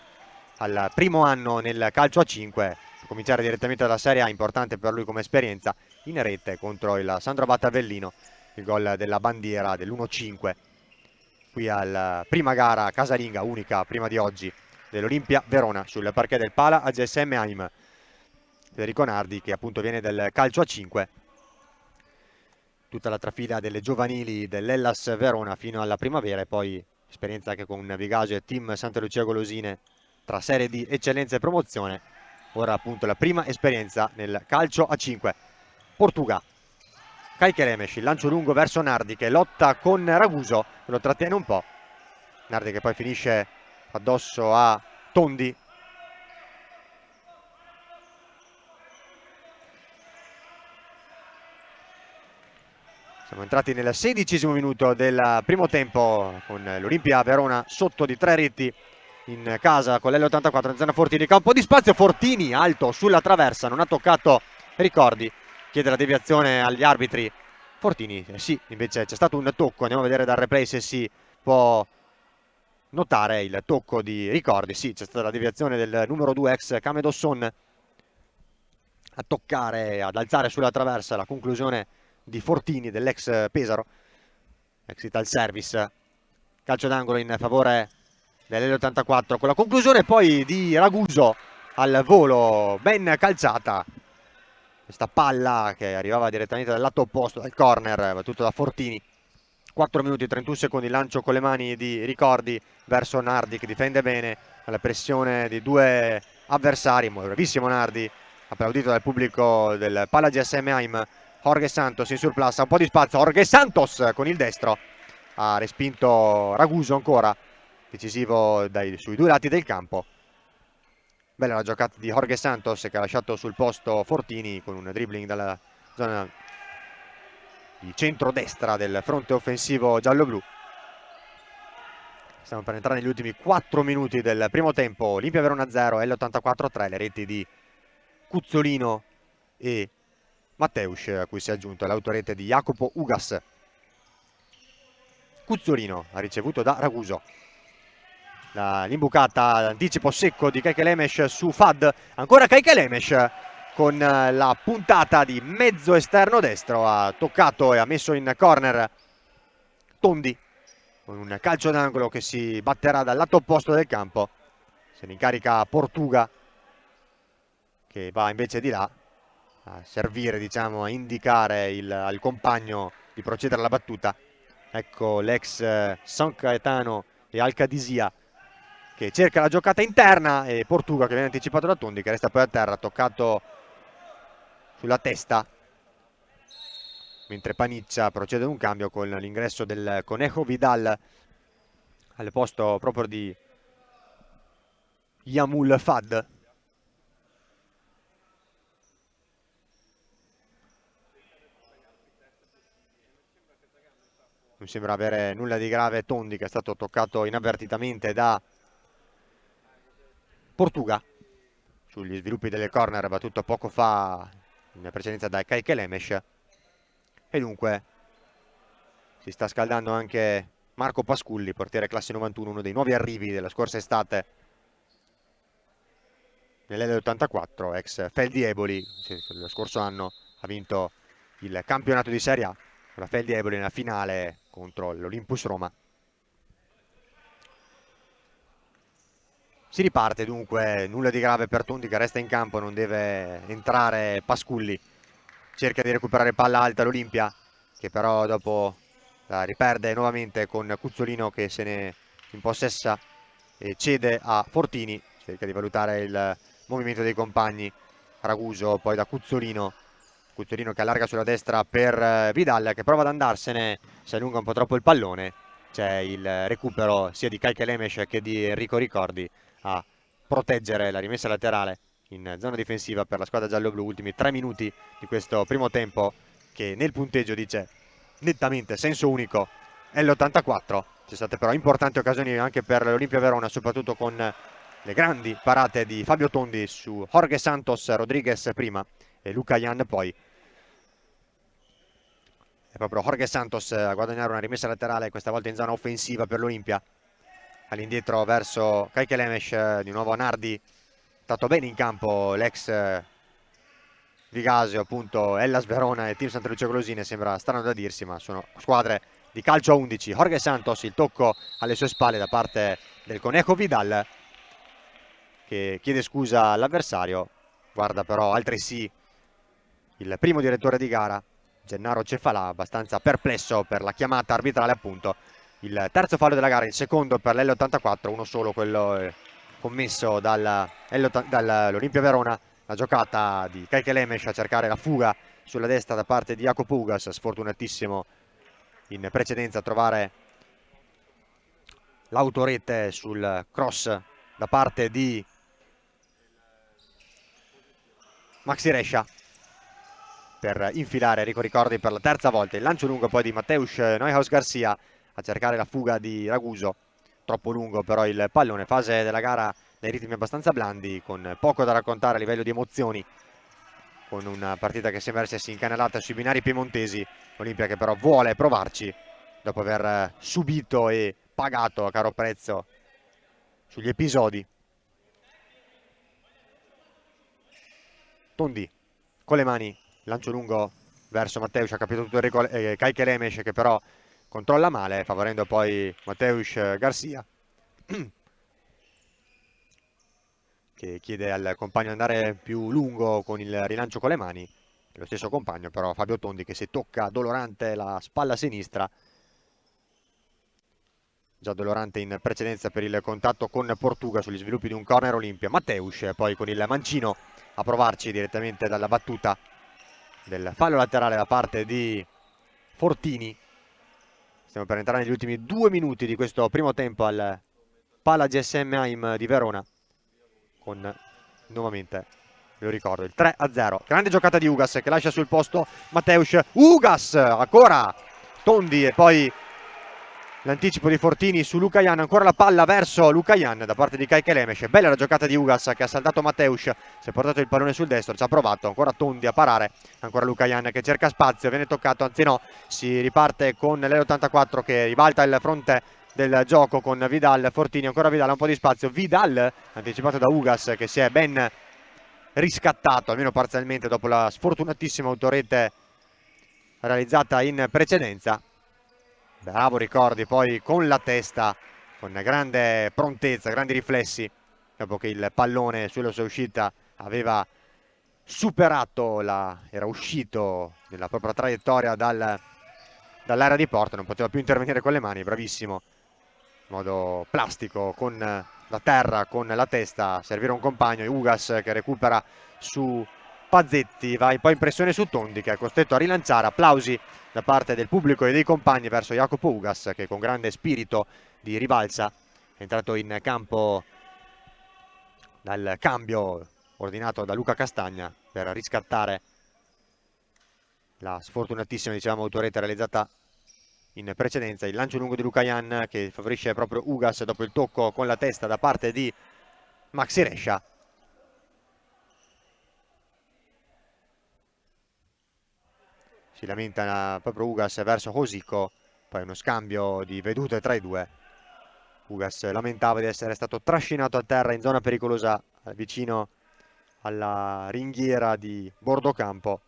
al primo anno nel calcio a 5, cominciare direttamente dalla Serie A, importante per lui come esperienza, in rete contro il Sandro Battavellino, il gol della bandiera dell'1-5 qui alla prima gara casalinga, unica prima di oggi, dell'Olimpia Verona sul parquet del Pala AGS Heim. Federico Nardi che appunto viene dal calcio a 5, tutta la trafila delle giovanili dell'Hellas Verona fino alla primavera, e poi esperienza anche con Vigage e Team Santa Lucia Golosine tra serie di eccellenza e promozione. Ora appunto la prima esperienza nel calcio a 5. Portuga, Keke Lemes, il lancio lungo verso Nardi che lotta con Raguso, che lo trattiene un po'. Nardi che poi finisce addosso a Tondi. Siamo entrati nel 16° minuto del primo tempo, con l'Olimpia Verona sotto di 3 reti in casa con l'L84 in zona Fortini, che ha un po' di spazio. Fortini alto sulla traversa, non ha toccato Ricordi, chiede la deviazione agli arbitri. Fortini sì, invece c'è stato un tocco, andiamo a vedere dal replay se si può notare il tocco di Ricordi. Sì, c'è stata la deviazione del numero 2 ex Camedosson a toccare, ad alzare sulla traversa, la conclusione di Fortini dell'ex Pesaro, ex Ital Service. Calcio d'angolo in favore dell'84 con la conclusione poi di Raguso al volo, ben calciata questa palla che arrivava direttamente dal lato opposto, dal corner, battuto da Fortini. 4 minuti e 31 secondi, lancio con le mani di Ricordi verso Nardi che difende bene alla pressione di due avversari. Bravissimo Nardi, applaudito dal pubblico del Pala GSM Heim. Jorge Santos in surplus, ha un po' di spazio, Jorge Santos con il destro ha respinto Raguso, ancora decisivo sui due lati del campo. Bella la giocata di Jorge Santos che ha lasciato sul posto Fortini con un dribbling dalla zona di centrodestra del fronte offensivo giallo-blu. Stiamo per entrare negli ultimi 4 minuti del primo tempo. Olimpia Verona 0 e l'84 3, le reti di Cuzzolino e Mateusz, a cui si è aggiunto l'autorete di Jacopo Ugas. Cuzzolino ha ricevuto da Raguso l'imbucata, l'anticipo secco di Keke Lemes su Fad, ancora Keke Lemes con la puntata di mezzo esterno destro, ha toccato e ha messo in corner Tondi con un calcio d'angolo che si batterà dal lato opposto del campo. Se ne incarica Portuga che va invece di là a servire, diciamo, a indicare al compagno di procedere alla battuta. Ecco l'ex San Gaetano e Alcadisia che cerca la giocata interna e Portuga che viene anticipato da Tondi che resta poi a terra, toccato sulla testa, mentre Paniccia procede ad un cambio con l'ingresso del Conejo Vidal al posto proprio di Yamul Fad. Non sembra avere nulla di grave Tondi, che è stato toccato inavvertitamente da Portuga sugli sviluppi delle corner, battuto poco fa in precedenza da Kaike Lemes. E dunque si sta scaldando anche Marco Pasculli, portiere classe 91, uno dei nuovi arrivi della scorsa estate nell'84, ex Feldi Eboli. Lo scorso anno ha vinto il campionato di Serie A con la Feldi Eboli nella finale contro l'Olympus Roma. Si riparte dunque, nulla di grave per Tondi che resta in campo, non deve entrare Pasculli. Cerca di recuperare palla alta l'Olimpia, che però dopo la riperde nuovamente con Cuzzolino che se ne impossessa e cede a Fortini. Cerca di valutare il movimento dei compagni. Raguso poi da Cuzzolino. Cuzzolino che allarga sulla destra per Vidal che prova ad andarsene, si allunga un po' troppo il pallone. C'è il recupero sia di Kaike Lemes che di Enrico Ricordi a proteggere la rimessa laterale in zona difensiva per la squadra giallo-blu. Ultimi 3 minuti di questo primo tempo che nel punteggio dice nettamente senso unico è l'84. Ci sono state però importanti occasioni anche per l'Olimpia Verona, soprattutto con le grandi parate di Fabio Tondi su Jorge Santos Rodriguez prima e Luca Jan poi. È proprio Jorge Santos a guadagnare una rimessa laterale, questa volta in zona offensiva per l'Olimpia. All'indietro verso Kaike Lemes, di nuovo Nardi. Stato bene in campo l'ex Vigasio, appunto Hellas Verona e Team Santa Lucia Colosine. Sembra strano da dirsi, ma sono squadre di calcio a 11. Jorge Santos, il tocco alle sue spalle da parte del Conejo Vidal, che chiede scusa all'avversario. Guarda però altresì il primo direttore di gara, Gennaro Cefalà, abbastanza perplesso per la chiamata arbitrale, appunto. Il terzo fallo della gara, il secondo per l'L84, uno solo quello commesso dall'Olimpia Verona. La giocata di Kaike Lemes a cercare la fuga sulla destra da parte di Jacopo Ugas, sfortunatissimo in precedenza a trovare l'autorete sul cross da parte di Maxi Rescia per infilare Enrico Ricordi per la terza volta. Il lancio lungo poi di Mateusz Neuhaus Garcia a cercare la fuga di Raguso, troppo lungo però il pallone. Fase della gara dai ritmi abbastanza blandi, con poco da raccontare a livello di emozioni, con una partita che sembra essersi incanalata sui binari piemontesi. Olimpia che però vuole provarci dopo aver subito e pagato a caro prezzo sugli episodi. Tondi con le mani, lancio lungo verso Mateusz, ha capito tutto Kaike Lemes che però controlla male, favorendo poi Mateusz Garcia che chiede al compagno di andare più lungo con il rilancio con le mani. Lo stesso compagno però Fabio Tondi che si tocca dolorante la spalla sinistra, già dolorante in precedenza per il contatto con Portuga sugli sviluppi di un corner Olimpia. Mateusz poi con il mancino a provarci direttamente dalla battuta del fallo laterale da parte di Fortini. Stiamo per entrare negli ultimi 2 minuti di questo primo tempo al Pala GSM Heim di Verona, con nuovamente, ve lo ricordo, il 3-0. Grande giocata di Ugas che lascia sul posto Mateusz. Ugas ancora Tondi e poi l'anticipo di Fortini su Luca Jan, ancora la palla verso Luca Jan da parte di Kaike Lemes. Bella la giocata di Ugas che ha saltato Mateusz, si è portato il pallone sul destro, ci ha provato, ancora Tondi a parare, ancora Luca Jan che cerca spazio, viene toccato, anzi no, si riparte con l'L84 che ribalta il fronte del gioco con Vidal. Fortini, ancora Vidal, un po' di spazio, Vidal anticipato da Ugas che si è ben riscattato, almeno parzialmente, dopo la sfortunatissima autorete realizzata in precedenza. Bravo Ricordi poi con la testa, con grande prontezza, grandi riflessi, dopo che il pallone sulla sua uscita aveva superato era uscito nella propria traiettoria dall'area di porta, non poteva più intervenire con le mani. Bravissimo in modo plastico con la terra, con la testa, servire un compagno, e Ugas che recupera su Pazzetti, va poi in pressione su Tondi che è costretto a rilanciare. Applausi da parte del pubblico e dei compagni verso Jacopo Ugas che con grande spirito di rivalsa è entrato in campo dal cambio ordinato da Luca Castagna per riscattare la sfortunatissima, diciamo, autorete realizzata in precedenza. Il lancio lungo di Lucayan che favorisce proprio Ugas dopo il tocco con la testa da parte di Maxi Rescia. Si lamenta proprio Ugas verso Hosico, poi uno scambio di vedute tra i due. Ugas lamentava di essere stato trascinato a terra in zona pericolosa vicino alla ringhiera di bordo campo.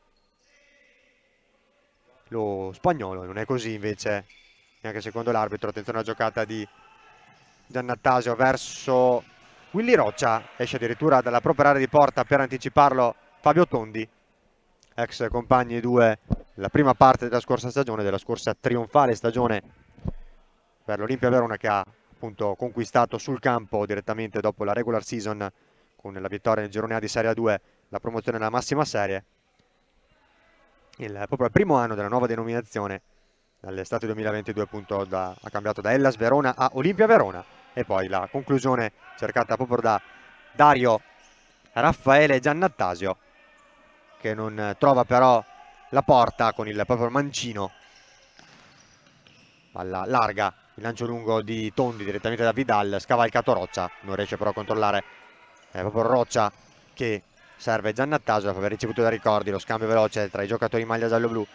Lo spagnolo non è così invece, neanche secondo l'arbitro. Attenzione alla giocata di Giannattasio verso Willy Roccia, esce addirittura dalla propria area di porta per anticiparlo Fabio Tondi, ex compagni due la prima parte della scorsa stagione, della scorsa trionfale stagione per l'Olimpia Verona, che ha appunto conquistato sul campo direttamente dopo la regular season con la vittoria nel girone A di Serie A2 la promozione nella massima serie. Proprio il primo anno della nuova denominazione dall'estate 2022 appunto ha cambiato da Hellas Verona a Olimpia Verona, e poi la conclusione cercata proprio da Dario Raffaele Giannattasio che non trova però la porta con il proprio mancino. Palla larga, il lancio lungo di Tondi direttamente da Vidal, scavalcato Roccia, non riesce però a controllare, è proprio Roccia che serve Giannattasio dopo aver ricevuto da Ricordi lo scambio veloce tra i giocatori in maglia giallo-blu.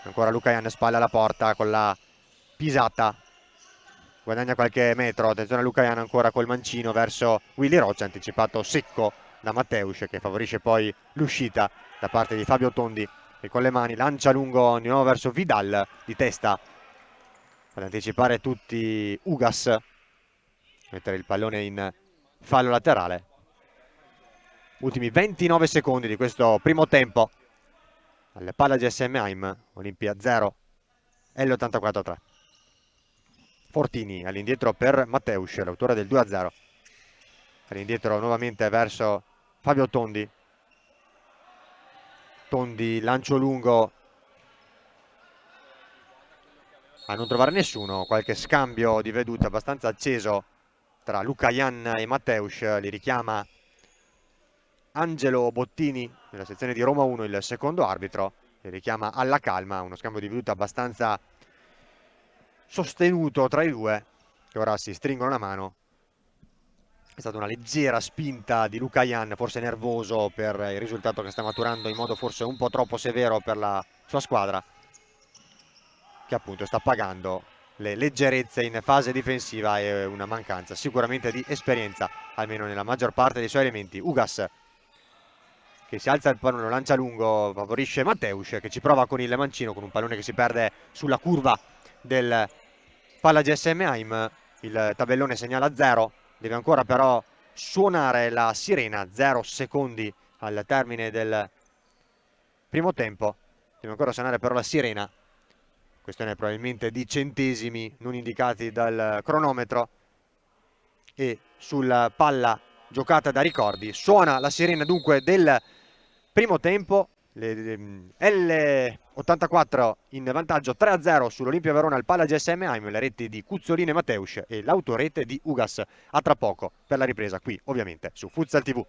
Ancora Lucayan, spalla alla porta con la pisata, guadagna qualche metro. Attenzione a Lucayan ancora col mancino verso Willy Roccia, anticipato secco da Matteus che favorisce poi l'uscita da parte di Fabio Tondi che con le mani lancia lungo di nuovo verso Vidal di testa ad anticipare tutti Ugas, mettere il pallone in fallo laterale. Ultimi 29 secondi di questo primo tempo. Alle palla GSM Heim, Olimpia 0, L84 3. Fortini all'indietro per Matteus, l'autore del 2-0. All'indietro nuovamente verso Fabio Tondi. Tondi, lancio lungo a non trovare nessuno, qualche scambio di vedute abbastanza acceso tra Lucayan e Matteus, li richiama Angelo Bottini nella sezione di Roma 1, il secondo arbitro, li richiama alla calma, uno scambio di vedute abbastanza sostenuto tra i due, che ora si stringono la mano. È stata una leggera spinta di Lucayan, forse nervoso per il risultato che sta maturando in modo forse un po' troppo severo per la sua squadra, che appunto sta pagando le leggerezze in fase difensiva e una mancanza sicuramente di esperienza, almeno nella maggior parte dei suoi elementi. Ugas che si alza il pallone, lo lancia lungo, favorisce Matteus che ci prova con il mancino, con un pallone che si perde sulla curva del palla GSM Heim. Il tabellone segnala 0, deve ancora però suonare la sirena, 0 secondi al termine del primo tempo, deve ancora suonare però la sirena, questione probabilmente di centesimi non indicati dal cronometro. E sulla palla giocata da Ricordi suona la sirena dunque del primo tempo. L84 in vantaggio 3-0 sull'Olimpia Verona al Palla GSM Heim, le reti di Cuzzolini e Matteus e l'autorete di Ugas. A tra poco per la ripresa qui ovviamente su Futsal TV.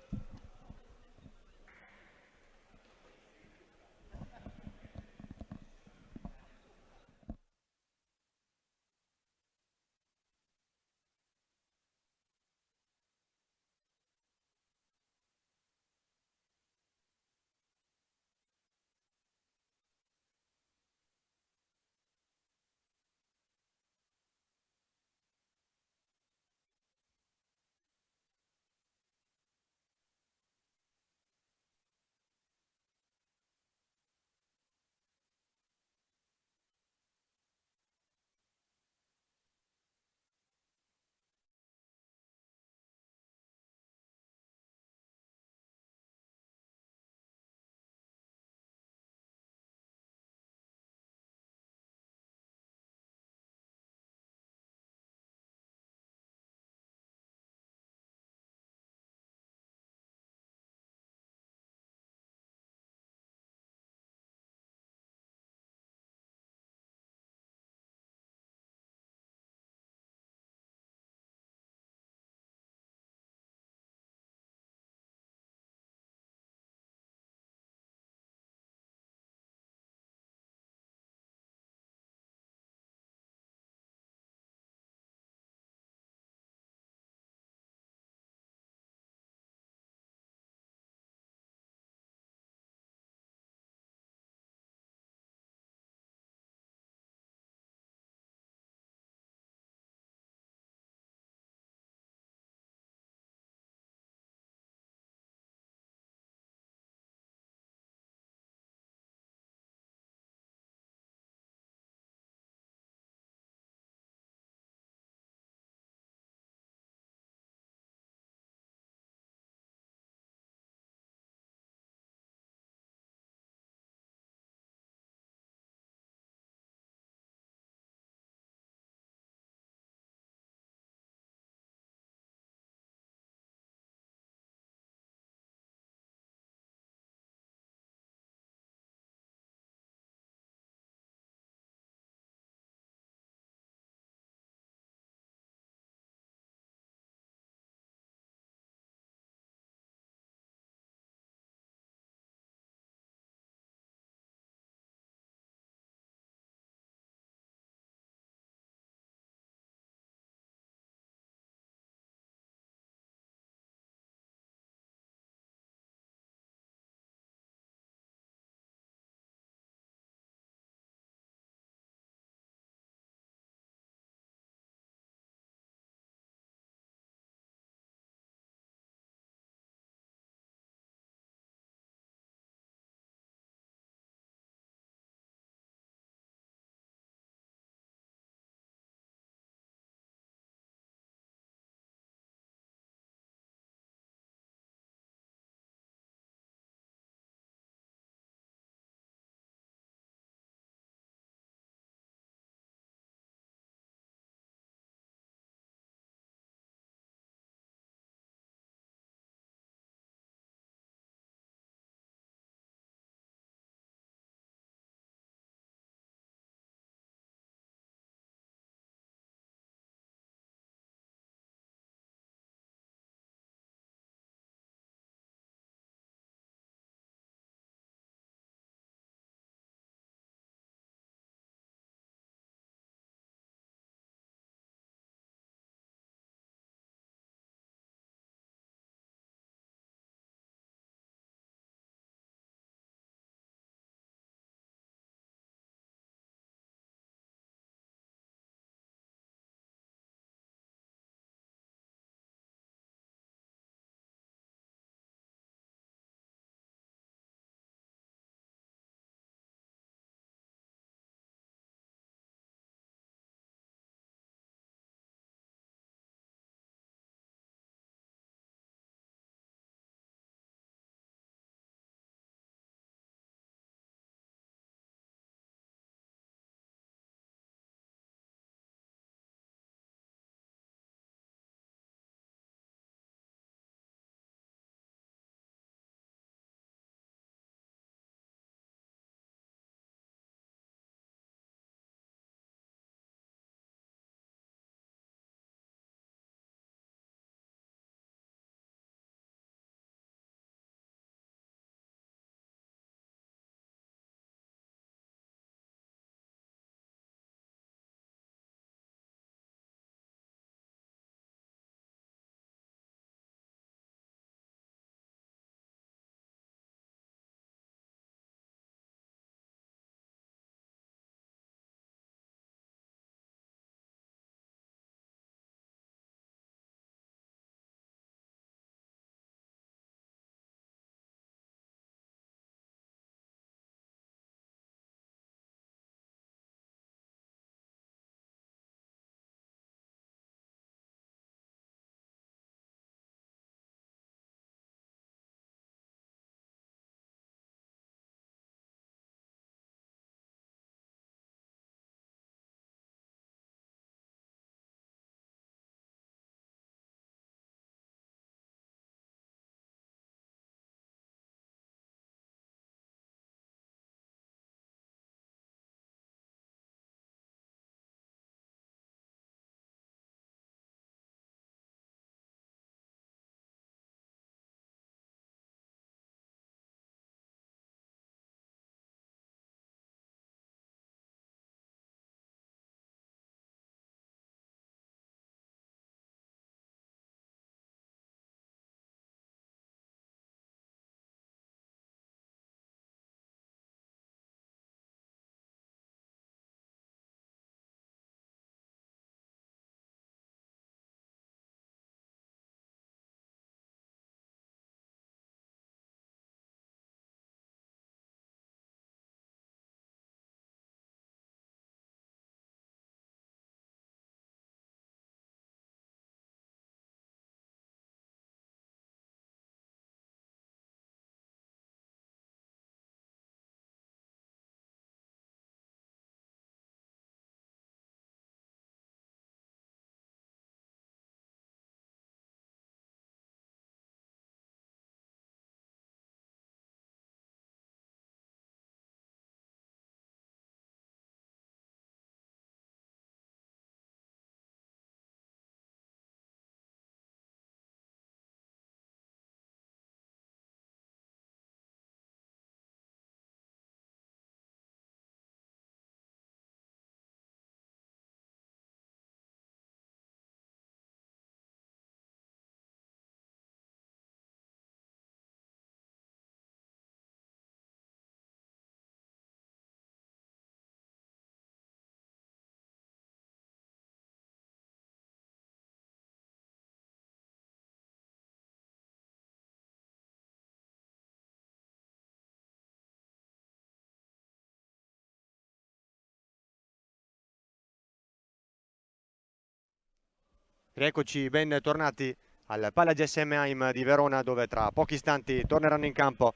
Rieccoci ben tornati al Pala GSM Heim di Verona, dove tra pochi istanti torneranno in campo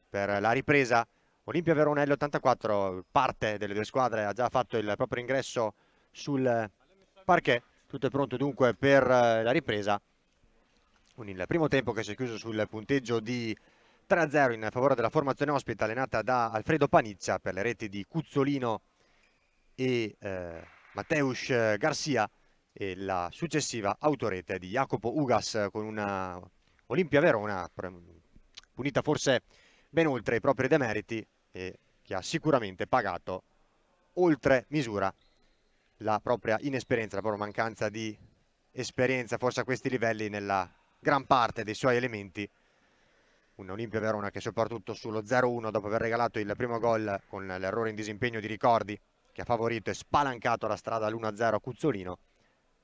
per la ripresa Olimpia Verona e l'84. Parte delle due squadre ha già fatto il proprio ingresso sul parquet. Tutto è pronto dunque per la ripresa, con il primo tempo che si è chiuso sul punteggio di 3-0 in favore della formazione ospite allenata da Alfredo Paniccia, per le reti di Cuzzolino e Mateusz Garcia, e la successiva autorete di Jacopo Ugas, con una Olimpia Verona punita forse ben oltre i propri demeriti e che ha sicuramente pagato oltre misura la propria inesperienza, la propria mancanza di esperienza forse a questi livelli nella gran parte dei suoi elementi. Un Olimpia Verona che soprattutto sullo 0-1, dopo aver regalato il primo gol con l'errore in disimpegno di Ricordi, che ha favorito e spalancato la strada all'1-0 a Cuzzolino,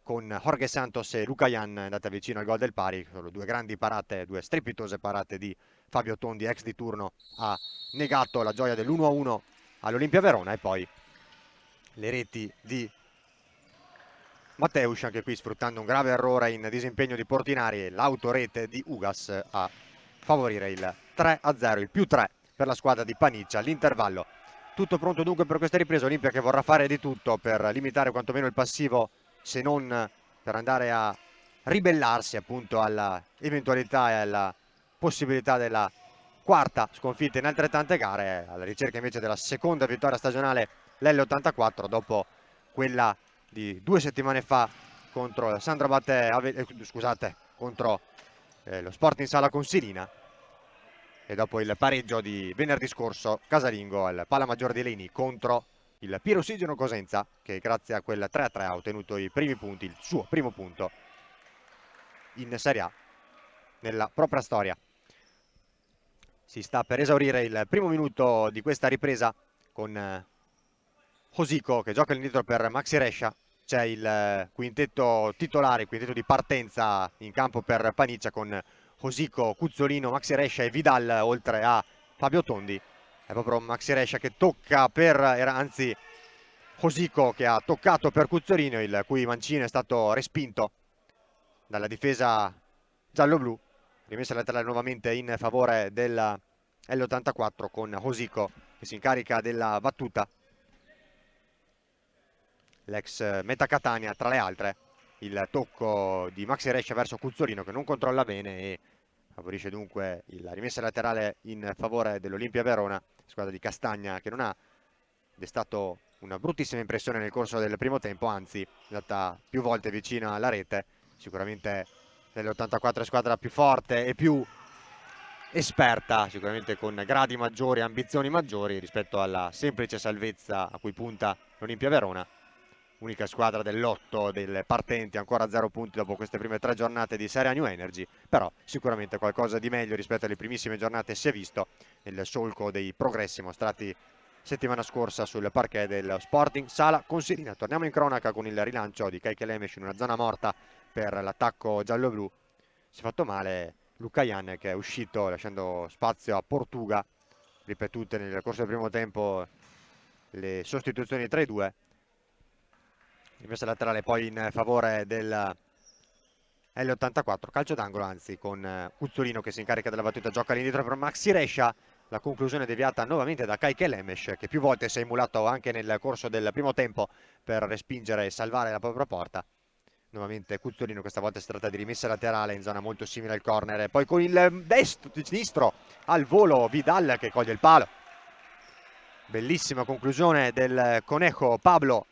con Jorge Santos e Luca Jan andata vicino al gol del pari. Solo due grandi parate, due strepitose parate di Fabio Tondi, ex di turno, ha negato la gioia dell'1-1 all'Olimpia Verona. E poi le reti di Mateusz, anche qui sfruttando un grave errore in disimpegno di Portinari, e l'autorete di Ugas a favorire il 3-0, il +3 per la squadra di Paniccia all'intervallo. Tutto pronto dunque per questa ripresa. Olimpia che vorrà fare di tutto per limitare quantomeno il passivo, se non per andare a ribellarsi appunto alla eventualità e alla possibilità della quarta sconfitta in altrettante gare, alla ricerca invece della seconda vittoria stagionale l'L84, dopo quella di 2 settimane fa contro Sandro Batte, contro lo Sporting Sala Consilina, e dopo il pareggio di venerdì scorso casalingo al Pala Maggiore di Leni contro il Piero Sigeno Cosenza, che grazie a quel 3-3 ha ottenuto i primi punti, il suo primo punto in Serie A nella propria storia. Si sta per esaurire il primo minuto di questa ripresa con Hosico che gioca all'indietro per Maxi Rescia. C'è il quintetto titolare, il quintetto di partenza in campo per Paniccia, con Hosico, Cuzzolino, Maxi Rescia e Vidal, oltre a Fabio Tondi. È proprio Maxi Rescia che tocca anzi Hosico che ha toccato per Cuzzolino, il cui mancino è stato respinto dalla difesa giallo-blu. Rimessa laterale nuovamente in favore della L84, con Hosico che si incarica della battuta. L'ex Meta Catania tra le altre. Il tocco di Maxi Rescia verso Cuzzolino, che non controlla bene e favorisce dunque la rimessa laterale in favore dell'Olimpia Verona, squadra di Castagna che non ha destato una bruttissima impressione nel corso del primo tempo, anzi è andata più volte vicina alla rete. Sicuramente nell'84 squadra più forte e più esperta, sicuramente con gradi maggiori, ambizioni maggiori rispetto alla semplice salvezza a cui punta l'Olimpia Verona. Unica squadra dell'otto del partenti, ancora 0 punti dopo queste prime 3 giornate di Serie A New Energy, però sicuramente qualcosa di meglio rispetto alle primissime giornate si è visto nel solco dei progressi mostrati settimana scorsa sul parquet del Sporting Sala Consilina. Torniamo in cronaca con il rilancio di Kaikelemes in una zona morta per l'attacco giallo-blu. Si è fatto male Luca Jan, che è uscito lasciando spazio a Portuga. Ripetute nel corso del primo tempo le sostituzioni tra i due. Rimessa laterale poi in favore del L84, calcio d'angolo anzi, con Cuzzolino che si incarica della battuta, gioca all'indietro per Maxi Rescia. La conclusione deviata nuovamente da Kaikelemes, che più volte si è emulato anche nel corso del primo tempo per respingere e salvare la propria porta. Nuovamente Cuzzolino, questa volta si tratta di rimessa laterale in zona molto simile al corner, poi con il sinistro al volo Vidal che coglie il palo. Bellissima conclusione del conejo Pablo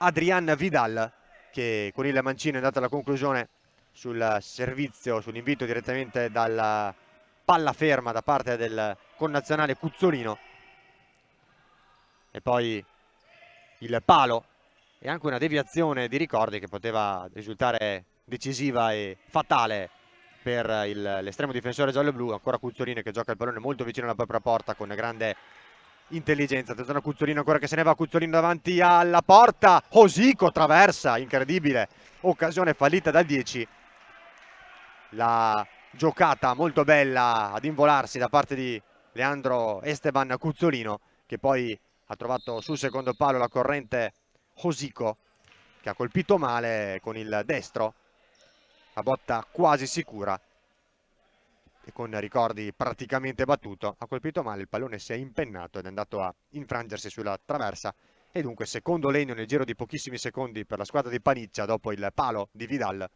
Adrián Vidal, che con il mancino è andato alla conclusione sul servizio, sull'invito direttamente dalla palla ferma da parte del connazionale Cuzzolino. E poi il palo e anche una deviazione di Ricordi che poteva risultare decisiva e fatale per l'estremo difensore giallo-blu. Ancora Cuzzolino che gioca il pallone molto vicino alla propria porta con grande intelligenza. Attenzione a Cuzzolino ancora che se ne va. Cuzzolino davanti alla porta, Hosico traversa, incredibile occasione fallita dal 10. La giocata molto bella ad involarsi da parte di Leandro Esteban Cuzzolino, che poi ha trovato sul secondo palo la corrente Hosico, che che ha colpito male con il destro, a botta quasi sicura e con ricordi praticamente battuto, ha colpito male, il pallone si è impennato ed è andato a infrangersi sulla traversa e dunque secondo legno nel giro di pochissimi secondi per la squadra di Paniccia dopo il palo di Vidal,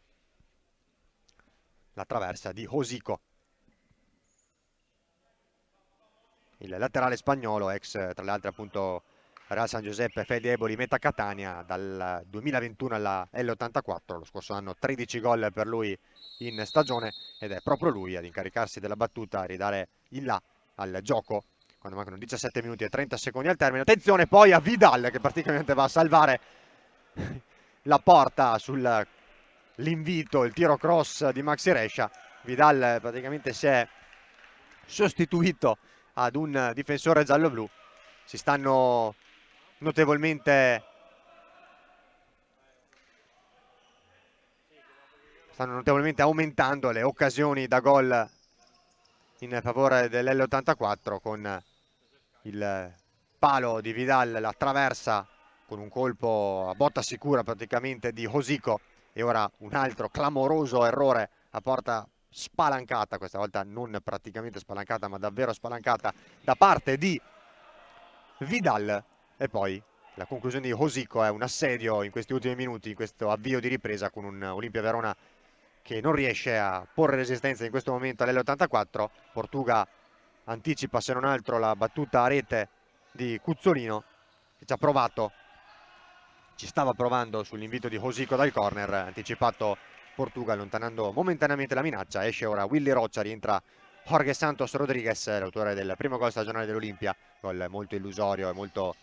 la traversa di Hosico. Il laterale spagnolo, ex tra le altre appunto Real San Giuseppe, Fede Eboli, Meta Catania dal 2021 alla L84, lo scorso anno 13 gol per lui in stagione ed è proprio lui ad incaricarsi della battuta, a ridare il là al gioco quando mancano 17 minuti e 30 secondi al termine. Attenzione poi a Vidal che praticamente va a salvare la porta sull'invito, il tiro cross di Maxi Rescia. Vidal praticamente si è sostituito ad un difensore giallo-blu. Si stanno notevolmente aumentando le occasioni da gol in favore dell'L84 con il palo di Vidal, la traversa con un colpo a botta sicura praticamente di Hosico e ora un altro clamoroso errore a porta spalancata, questa volta non praticamente spalancata ma davvero spalancata da parte di Vidal e poi la conclusione di Hosico è un assedio in questi ultimi minuti, in questo avvio di ripresa con un Olimpia Verona che non riesce a porre resistenza in questo momento all'L84. Portuga anticipa se non altro la battuta a rete di Cuzzolino che ci stava provando sull'invito di Hosico dal corner, anticipato Portuga allontanando momentaneamente la minaccia. Esce ora Willy Roccia, rientra Jorge Santos Rodriguez, l'autore del primo gol stagionale dell'Olimpia, gol molto illusorio e molto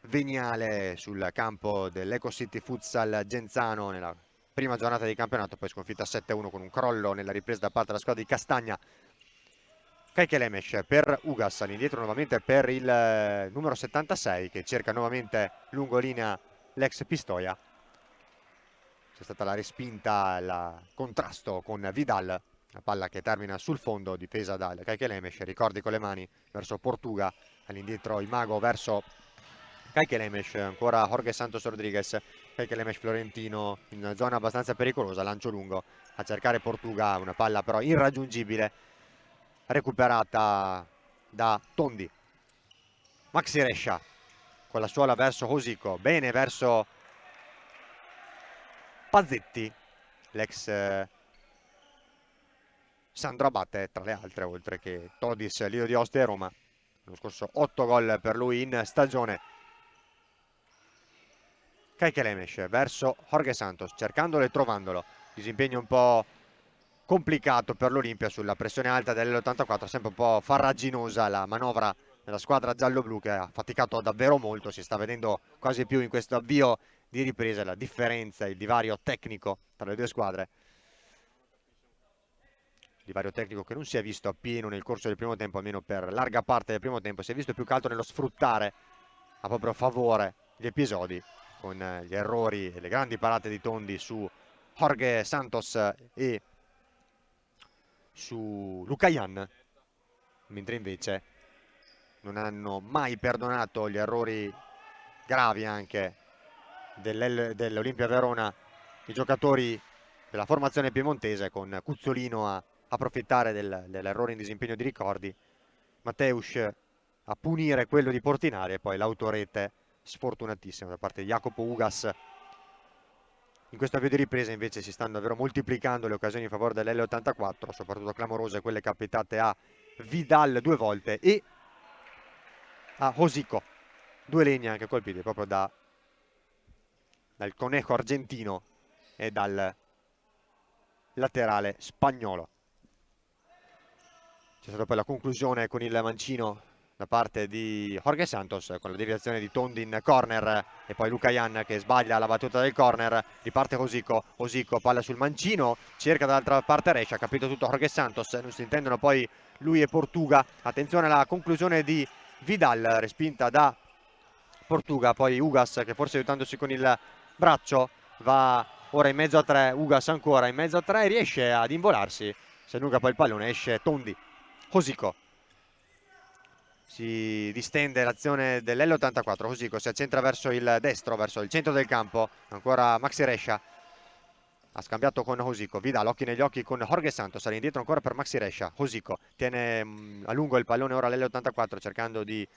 veniale sul campo dell'Eco City Futsal Genzano nella prima giornata di campionato, poi sconfitta 7-1 con un crollo nella ripresa da parte della squadra di Castagna. Kaikelemes per Ugas, all'indietro nuovamente per il numero 76 che cerca nuovamente lungo linea l'ex Pistoia. C'è stata la respinta, il contrasto con Vidal, la palla che termina sul fondo, difesa da Kaikelemes, ricordi con le mani verso Portuga, all'indietro il mago verso Kaikelemes, ancora Jorge Santos Rodriguez, Kaikelemes Florentino in una zona abbastanza pericolosa, lancio lungo a cercare Portuga, una palla però irraggiungibile, recuperata da Tondi. Maxi Rescia con la suola verso Hosico, bene verso Pazzetti, l'ex Sandro Abate tra le altre, oltre che Todis, Lido di Ostia e Roma. L'anno scorso 8 gol per lui in stagione. Kaikelemes verso Jorge Santos, cercandolo e trovandolo. Disimpegno un po' complicato per l'Olimpia sulla pressione alta dell'84, sempre un po' farraginosa la manovra della squadra giallo-blu che ha faticato davvero molto. Si sta vedendo quasi più in questo avvio di ripresa la differenza, il divario tecnico tra le due squadre. Divario tecnico che non si è visto appieno nel corso del primo tempo, almeno per larga parte del primo tempo, si è visto più che altro nello sfruttare a proprio favore gli episodi, con gli errori e le grandi parate di Tondi su Jorge Santos e su Lucayan, mentre invece non hanno mai perdonato gli errori gravi anche dell'Olimpia Verona i giocatori della formazione piemontese, con Cuzzolino a approfittare dell'errore in disimpegno di ricordi, Mateusz a punire quello di Portinari e poi l'autorete sfortunatissima da parte di Jacopo Ugas. In questo avvio di ripresa invece si stanno davvero moltiplicando le occasioni in favore dell'L84, soprattutto clamorose quelle capitate a Vidal 2 volte e a Hosico, 2 legne anche colpite proprio dal conejo argentino e dal laterale spagnolo. C'è stata poi la conclusione con il mancino da parte di Jorge Santos, con la deviazione di Tondi in corner e poi Lucayan che sbaglia la battuta del corner. Riparte Hosico, palla sul mancino, cerca dall'altra parte Rescia, ha capito tutto Jorge Santos, non si intendono poi lui e Portuga. Attenzione alla conclusione di Vidal, respinta da Portuga, poi Ugas che forse aiutandosi con il braccio va ora in mezzo a 3, Ugas ancora in mezzo a 3 e riesce ad involarsi, si allunga poi il pallone, esce Tondi. Hosico si distende l'azione dell'L84. Hosico si accentra verso il destro, verso il centro del campo. Ancora Maxi Rescia. Ha scambiato con Hosico. Vidal, occhi negli occhi con Jorge Santos. Sale indietro ancora per Maxi Rescia. Hosico tiene a lungo il pallone ora l'L84, cercando di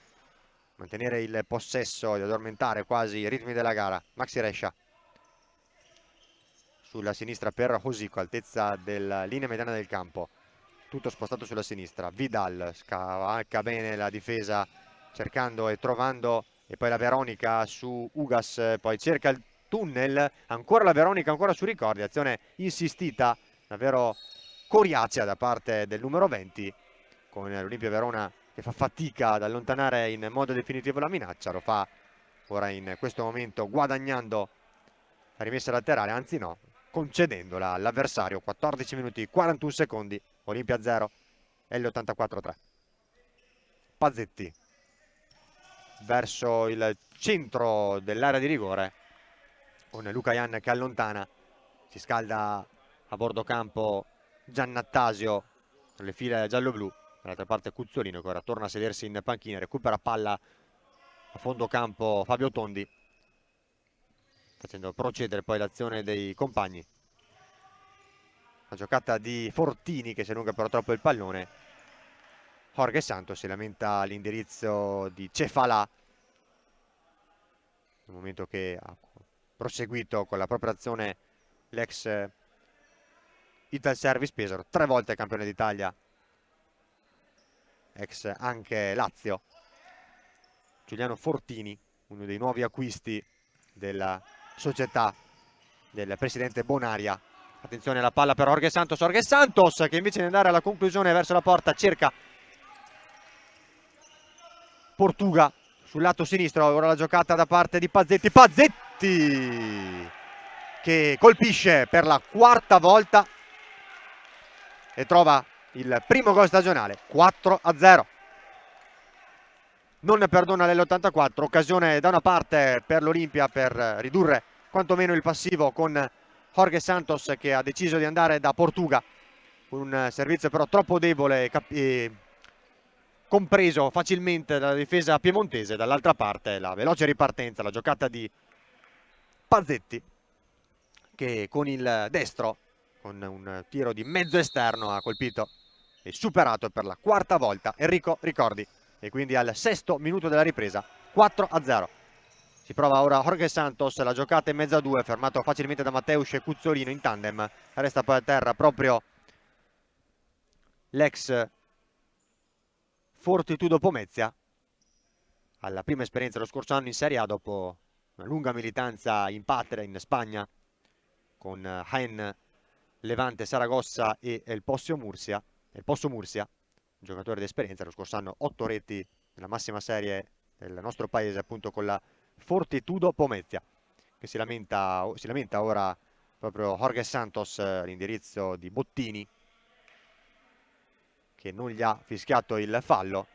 mantenere il possesso, di addormentare quasi i ritmi della gara. Maxi Rescia sulla sinistra per Hosico, altezza della linea mediana del campo. Tutto spostato sulla sinistra. Vidal scavalca bene la difesa, cercando e trovando, e poi la Veronica su Ugas, poi cerca il tunnel, ancora la Veronica, ancora su Ricordi. Azione insistita, davvero coriacea da parte del numero 20, con l'Olimpia Verona che fa fatica ad allontanare in modo definitivo la minaccia. Lo fa ora in questo momento guadagnando la rimessa laterale, anzi no, concedendola all'avversario. 14 minuti 41 secondi, Olimpia 0, L84 3. Pazzetti verso il centro dell'area di rigore, con Luca Ian che allontana. Si scalda a bordo campo Giannattasio con le file giallo-blu. Dall'altra parte Cuzzolino che ora torna a sedersi in panchina, recupera palla a fondo campo Fabio Tondi, facendo procedere poi l'azione dei compagni. La giocata di Fortini che si allunga però troppo il pallone. Jorge Santos si lamenta l'indirizzo di Cefalà, nel momento che ha proseguito con la propria azione l'ex Italservice Pesaro, 3 volte campione d'Italia, ex anche Lazio. Giuliano Fortini, uno dei nuovi acquisti della società del presidente Bonaria. Attenzione alla palla per Jorge Santos che invece di andare alla conclusione verso la porta cerca Portuga sul lato sinistro. Ora la giocata da parte di Pazzetti che colpisce per la 4ª volta e trova il primo gol stagionale. 4-0. Non perdona l'L84, occasione da una parte per l'Olimpia per ridurre quantomeno il passivo con Jorge Santos che ha deciso di andare da Portuga, un servizio però troppo debole e compreso facilmente dalla difesa piemontese. Dall'altra parte la veloce ripartenza, la giocata di Pazzetti che con il destro, con un tiro di mezzo esterno, ha colpito e superato per la 4ª volta Enrico Ricordi. E quindi al 6° minuto della ripresa 4-0. Si prova ora Jorge Santos, la giocata in mezzo a due, fermato facilmente da Mateusz e Cuzzolino in tandem. Resta poi a terra proprio l'ex Fortitudo Pomezia, alla prima esperienza lo scorso anno in Serie A dopo una lunga militanza in patria in Spagna con Jaén, Levante, Saragossa e il Posso Murcia, giocatore di esperienza. Lo scorso anno 8 reti nella massima serie del nostro paese, appunto con la Fortitudo Pomezia, che si lamenta ora proprio Jorge Santos all'indirizzo di Bottini, che non gli ha fischiato il fallo.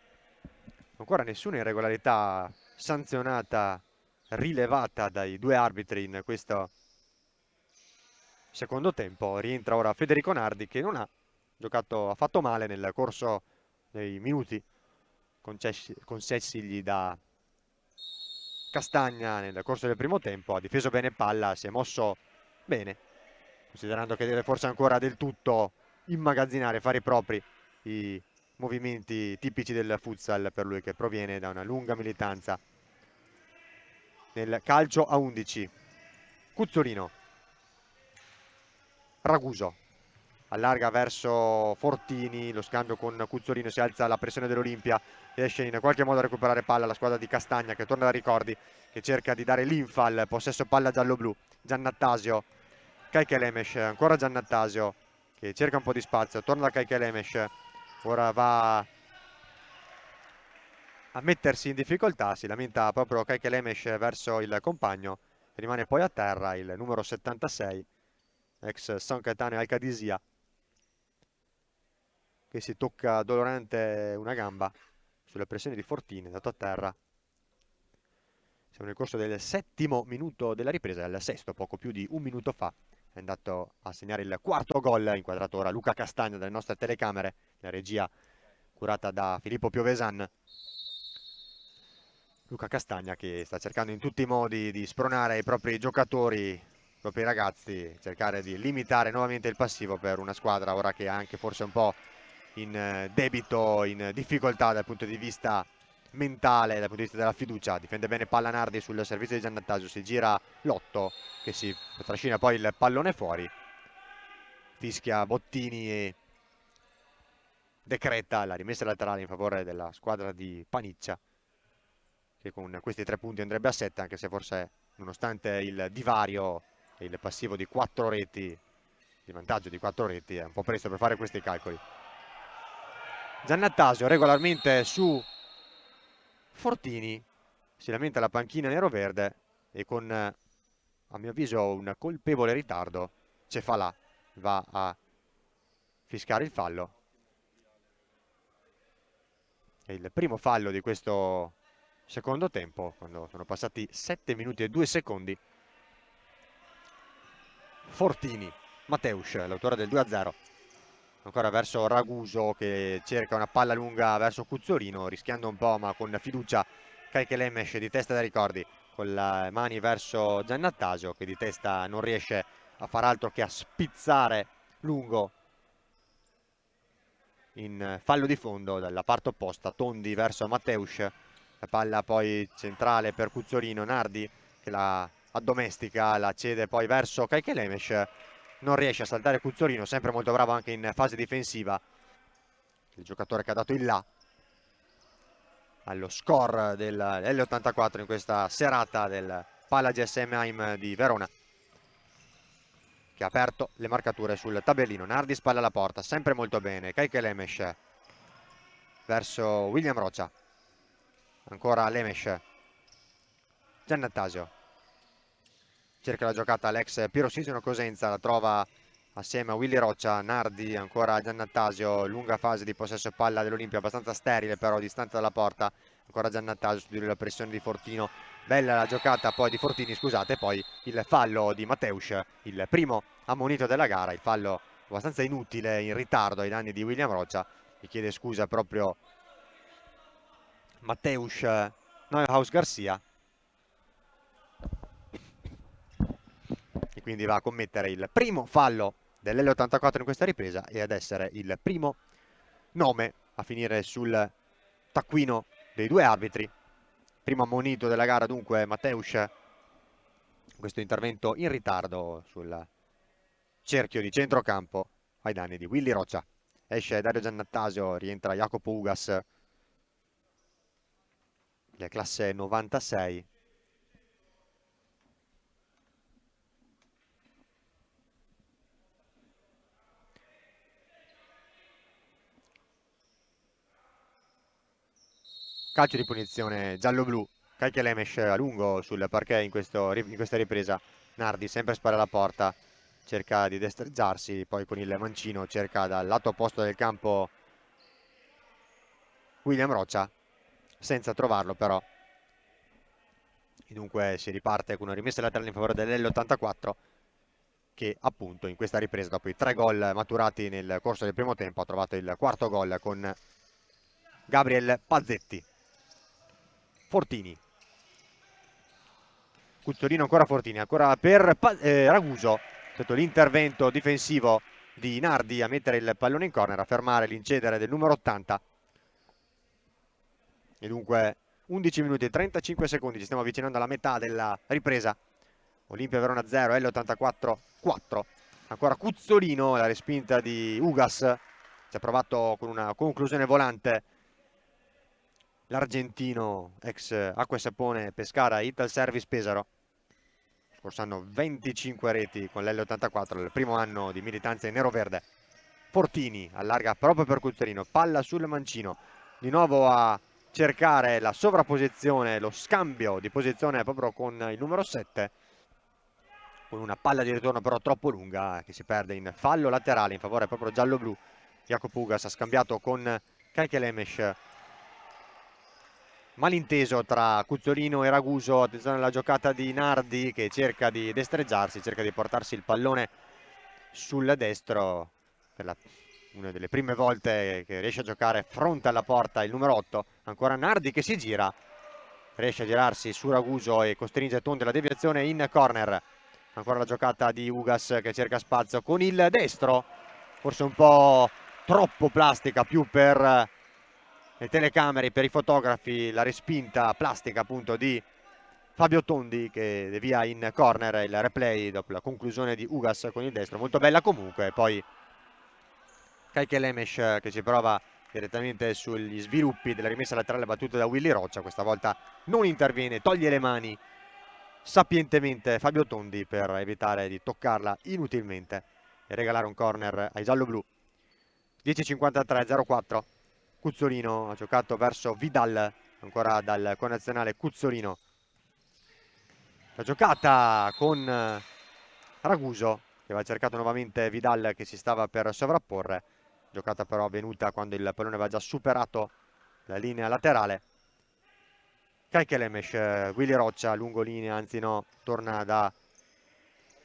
Ancora nessuna irregolarità sanzionata, rilevata dai due arbitri in questo secondo tempo. Rientra ora Federico Nardi che non ha giocato affatto male nel corso dei minuti concessigli da Castagna nel corso del primo tempo. Ha difeso bene palla, si è mosso bene, considerando che deve forse ancora del tutto immagazzinare, fare i propri i movimenti tipici del futsal per lui che proviene da una lunga militanza nel calcio a 11. Cuzzolino, Raguso allarga verso Fortini, lo scambio con Cuzzolino, si alza la pressione dell'Olimpia, riesce in qualche modo a recuperare palla la squadra di Castagna che torna da Ricordi, che cerca di dare linfa al possesso palla giallo-blu. Giannattasio, Kaikelemes, ancora Giannattasio che cerca un po' di spazio, torna da Kaikelemes, ora va a mettersi in difficoltà, si lamenta proprio Kaikelemes verso il compagno, rimane poi a terra il numero 76, ex San Caetano e Alcadisia, che si tocca dolorante una gamba sulle pressioni di Fortini, è andato a terra. Siamo nel corso del 7° minuto della ripresa, al 6°, poco più di un minuto fa. È andato a segnare il 4º gol, inquadrato ora Luca Castagna dalle nostre telecamere, la regia curata da Filippo Piovesan. Luca Castagna, che sta cercando in tutti i modi di spronare i propri giocatori, i propri ragazzi, cercare di limitare nuovamente il passivo per una squadra ora che è anche forse un po' in debito, in difficoltà dal punto di vista mentale, dal punto di vista della fiducia. Difende bene palla Nardi sul servizio di Giannattasio, si gira Lotto che si trascina poi il pallone fuori, fischia Bottini e decreta la rimessa laterale in favore della squadra di Paniccia, che con questi 3 punti andrebbe a 7, anche se forse nonostante il divario e il passivo di 4 reti, di vantaggio di 4 reti, è un po' presto per fare questi calcoli. Giannattasio regolarmente su Fortini, si lamenta la panchina nero-verde e con, a mio avviso, un colpevole ritardo, Cefalà va a fiscare il fallo. È il primo fallo di questo secondo tempo, quando sono passati 7 minuti e 2 secondi. Fortini, Mateusz, l'autore del 2-0. Ancora verso Raguso che cerca una palla lunga verso Cuzzolino, rischiando un po' ma con fiducia. Kaikelemes di testa da ricordi, con le mani verso Giannattasio che di testa non riesce a far altro che a spizzare lungo in fallo di fondo dalla parte opposta. Tondi verso Mateusz, la palla poi centrale per Cuzzolino, Nardi che la addomestica, la cede poi verso Kaikelemes, non riesce a saltare Cuzzolino, sempre molto bravo anche in fase difensiva il giocatore che ha dato il là allo score dell'L84 in questa serata del Pala GSM Heim di Verona, che ha aperto le marcature sul tabellino. Nardi spalla alla porta, sempre molto bene. Kaikelemes verso William Rocha, ancora Lemes, Giannattasio cerca la giocata l'ex Pirosisino Cosenza, la trova assieme a Willy Roccia. Nardi, ancora Giannattasio, lunga fase di possesso palla dell'Olimpia, abbastanza sterile però, distante dalla porta. Ancora Giannattasio, studiare la pressione di Fortino, bella la giocata poi di Fortini, scusate, poi il fallo di Mateusz, il primo ammonito della gara, il fallo abbastanza inutile, in ritardo ai danni di William Roccia. Gli chiede scusa proprio Mateusz Neuhaus Garcia, e quindi va a commettere il primo fallo dell'L84 in questa ripresa e ad essere il primo nome a finire sul taccuino dei 2 arbitri. Primo ammonito della gara dunque Mateusz, questo intervento in ritardo sul cerchio di centrocampo ai danni di Willy Roccia. Esce Dario Giannattasio, rientra Jacopo Ugas, la classe 96. Calcio di punizione giallo-blu. Kaikelemes a lungo sul parquet in questa ripresa. Nardi sempre spara alla porta, cerca di destreggiarsi, poi con il mancino cerca dal lato opposto del campo William Roccia, senza trovarlo però. E dunque si riparte con una rimessa laterale in favore dell'L84, che appunto in questa ripresa, dopo i 3 gol maturati nel corso del primo tempo, ha trovato il 4º gol con Gabriel Pazzetti. Fortini, Cuzzolino, ancora Fortini, ancora per Raguso, sotto l'intervento difensivo di Nardi a mettere il pallone in corner, a fermare l'incedere del numero 80. E dunque 11 minuti e 35 secondi, ci stiamo avvicinando alla metà della ripresa. Olimpia Verona 0, L84 4. Ancora Cuzzolino, la respinta di Ugas, ci ha provato con una conclusione volante l'argentino ex Acqua e Sapone Pescara Ital Service Pesaro. Scorso anno 25 reti con l'L84, il primo anno di militanza in nero-verde. Fortini allarga proprio per Cuzzolino, palla sul mancino, di nuovo a cercare la sovrapposizione, lo scambio di posizione proprio con il numero 7, con una palla di ritorno però troppo lunga che si perde in fallo laterale in favore proprio giallo-blu. Jacopo Ugas ha scambiato con Kaikelemes, malinteso tra Cuzzolino e Raguso. Attenzione alla giocata di Nardi che cerca di destreggiarsi, cerca di portarsi il pallone sul destro per una delle prime volte che riesce a giocare fronte alla porta il numero 8. Ancora Nardi che si gira, riesce a girarsi su Raguso e costringe Tondi alla deviazione in corner. Ancora la giocata di Ugas che cerca spazio con il destro, forse un po' troppo plastica, più per le telecamere, per i fotografi, la respinta plastica appunto di Fabio Tondi che devia in corner. Il replay dopo la conclusione di Ugas con il destro, molto bella comunque. Poi Kaikelemes che ci prova direttamente sugli sviluppi della rimessa laterale battuta da Willy Roccia, questa volta non interviene, toglie le mani sapientemente Fabio Tondi per evitare di toccarla inutilmente e regalare un corner ai gialloblu. 10:53, 0-4. Cuzzolino ha giocato verso Vidal, ancora dal connazionale Cuzzolino. La giocata con Raguso che aveva cercato nuovamente Vidal che si stava per sovrapporre. Giocata però avvenuta quando il pallone aveva già superato la linea laterale. Kaikelemes, Willy Roccia, lungolinea, anzi no, torna da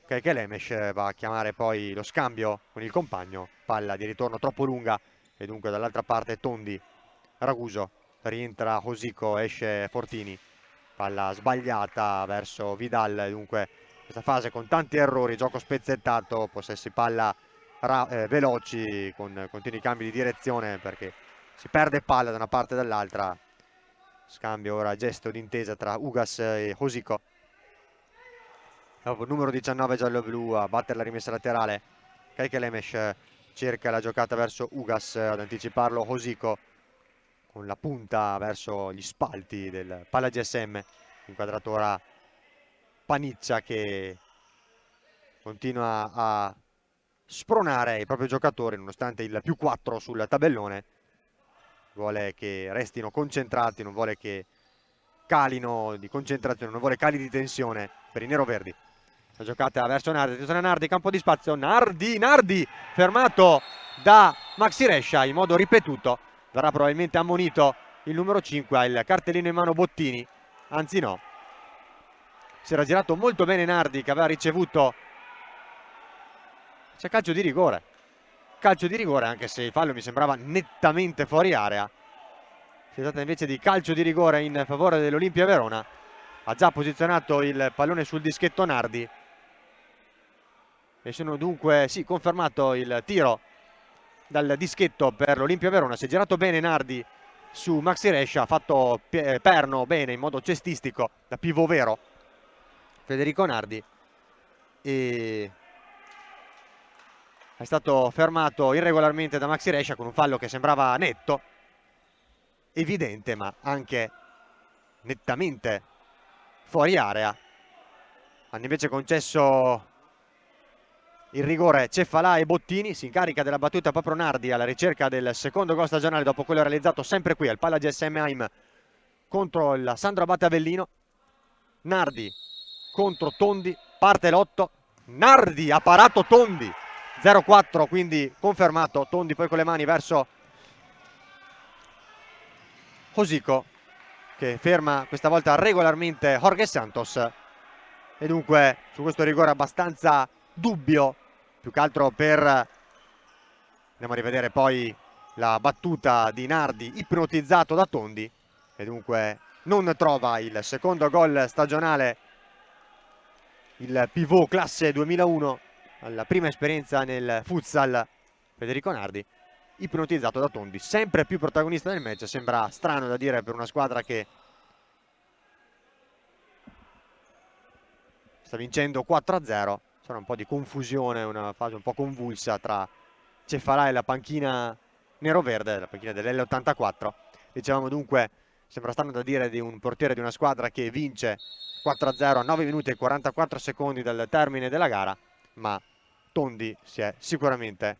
Kaikelemes, va a chiamare poi lo scambio con il compagno. Palla di ritorno troppo lunga e dunque dall'altra parte Tondi. Raguso, rientra Hosico, esce Fortini. Palla sbagliata verso Vidal, dunque questa fase con tanti errori, gioco spezzettato, possessi palla veloci con continui cambi di direzione perché si perde palla da una parte e dall'altra. Scambio ora, gesto d'intesa tra Ugas e Hosico. Numero 19 giallo-blu a battere la rimessa laterale. Kaikelemes cerca la giocata verso Ugas, ad anticiparlo Hosico con la punta verso gli spalti del palla GSM. Inquadratura Paniccia che continua a spronare i propri giocatori nonostante il +4 sul tabellone. Vuole che restino concentrati, non vuole che calino di concentrazione, non vuole cali di tensione per i neroverdi. La giocata verso Nardi, attenzione a Nardi, campo di spazio, Nardi fermato da Maxi Rescia in modo ripetuto. Verrà probabilmente ammonito il numero 5, ha il cartellino in mano Bottini, anzi no. Si era girato molto bene Nardi che aveva ricevuto. C'è calcio di rigore. Calcio di rigore anche se il fallo mi sembrava nettamente fuori area. Si tratta invece di calcio di rigore in favore dell'Olimpia Verona. Ha già posizionato il pallone sul dischetto Nardi. E sono dunque, sì, confermato il tiro dal dischetto per l'Olimpia Verona. Si è girato bene Nardi su Maxi Rescia, ha fatto perno bene in modo cestistico da pivot vero Federico Nardi e è stato fermato irregolarmente da Maxi Rescia con un fallo che sembrava netto, evidente ma anche nettamente fuori area. Hanno invece concesso il rigore Cefalà e Bottini. Si incarica della battuta proprio Nardi alla ricerca del secondo gol stagionale dopo quello realizzato sempre qui al Palla GSM Heim contro il Sandro Abate Avellino. Nardi contro Tondi, parte l'otto, Nardi ha parato Tondi, 0-4 quindi confermato. Tondi poi con le mani verso Hosico che ferma questa volta regolarmente Jorge Santos e dunque su questo rigore abbastanza dubbio, più che altro per, andiamo a rivedere poi la battuta di Nardi ipnotizzato da Tondi e dunque non trova il secondo gol stagionale il pivot classe 2001 alla prima esperienza nel futsal Federico Nardi, ipnotizzato da Tondi, sempre più protagonista del match. Sembra strano da dire per una squadra che sta vincendo 4-0, c'era un po' di confusione, una fase un po' convulsa tra Cefalà e la panchina nero-verde, la panchina dell'L84. Dicevamo dunque, sembra strano da dire di un portiere di una squadra che vince 4-0 a 9 minuti e 44 secondi dal termine della gara, ma Tondi si è sicuramente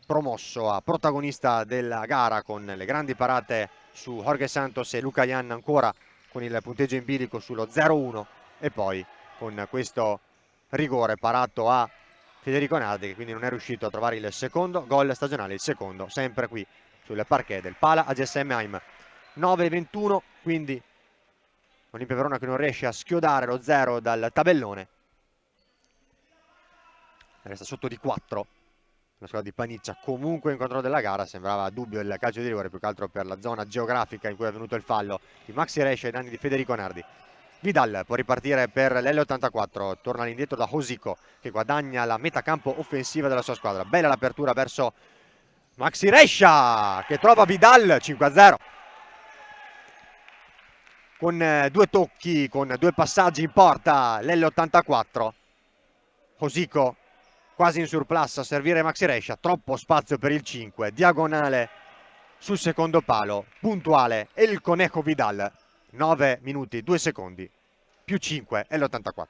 promosso a protagonista della gara con le grandi parate su Jorge Santos e Luca Ian, ancora con il punteggio in bilico sullo 0-1 e poi con questo rigore parato a Federico Nardi che quindi non è riuscito a trovare il secondo gol stagionale, il secondo sempre qui sul parquet del Pala AGSM Heim. 9-21 quindi Olimpia Verona che non riesce a schiodare lo 0 dal tabellone, resta sotto di 4 la squadra di Paniccia comunque in controllo della gara. Sembrava dubbio il calcio di rigore, più che altro per la zona geografica in cui è venuto il fallo di Maxi Rescia ai danni di Federico Nardi. Vidal può ripartire per l'L84, torna all'indietro da Hosico che guadagna la metà campo offensiva della sua squadra. Bella l'apertura verso Maxi Rescia che trova Vidal, 5-0. Con due tocchi, con due passaggi in porta l'L84. Hosico quasi in surplus a servire Maxi Rescia, troppo spazio per il 5, diagonale sul secondo palo, puntuale e il Conejo Vidal, 9 minuti 2 secondi più 5 e l'84.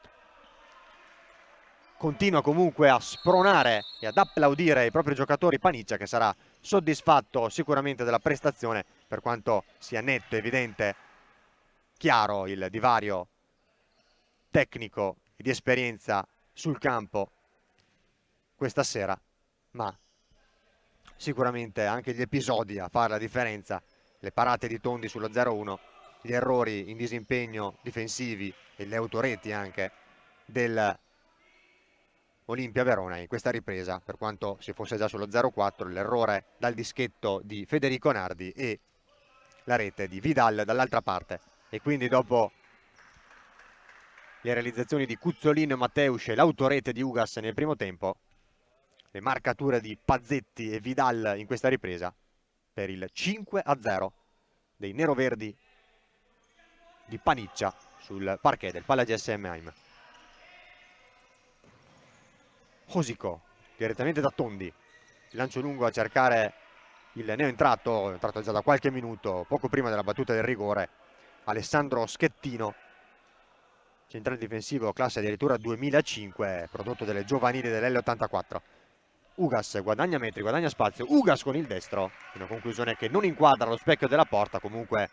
Continua comunque a spronare e ad applaudire i propri giocatori Paniccia, che sarà soddisfatto sicuramente della prestazione, per quanto sia netto, evidente, chiaro il divario tecnico e di esperienza sul campo questa sera, ma sicuramente anche gli episodi a fare la differenza, le parate di Tondi sullo 0-1, gli errori in disimpegno difensivi e le autoreti anche del Olimpia Verona in questa ripresa, per quanto si fosse già sullo 0-4, l'errore dal dischetto di Federico Nardi e la rete di Vidal dall'altra parte. E quindi dopo le realizzazioni di Cuzzolino e Matteus e l'autorete di Ugas nel primo tempo, le marcature di Pazzetti e Vidal in questa ripresa per il 5-0 dei neroverdi di Paniccia sul parquet del Pala GSM Heim. Hosico direttamente da Tondi, il lancio lungo a cercare il neoentrato, entrato già da qualche minuto, poco prima della battuta del rigore, Alessandro Schettino, centrale difensivo classe addirittura 2005, prodotto delle giovanili dell'L84. Ugas guadagna metri, guadagna spazio, Ugas con il destro, una conclusione che non inquadra lo specchio della porta. Comunque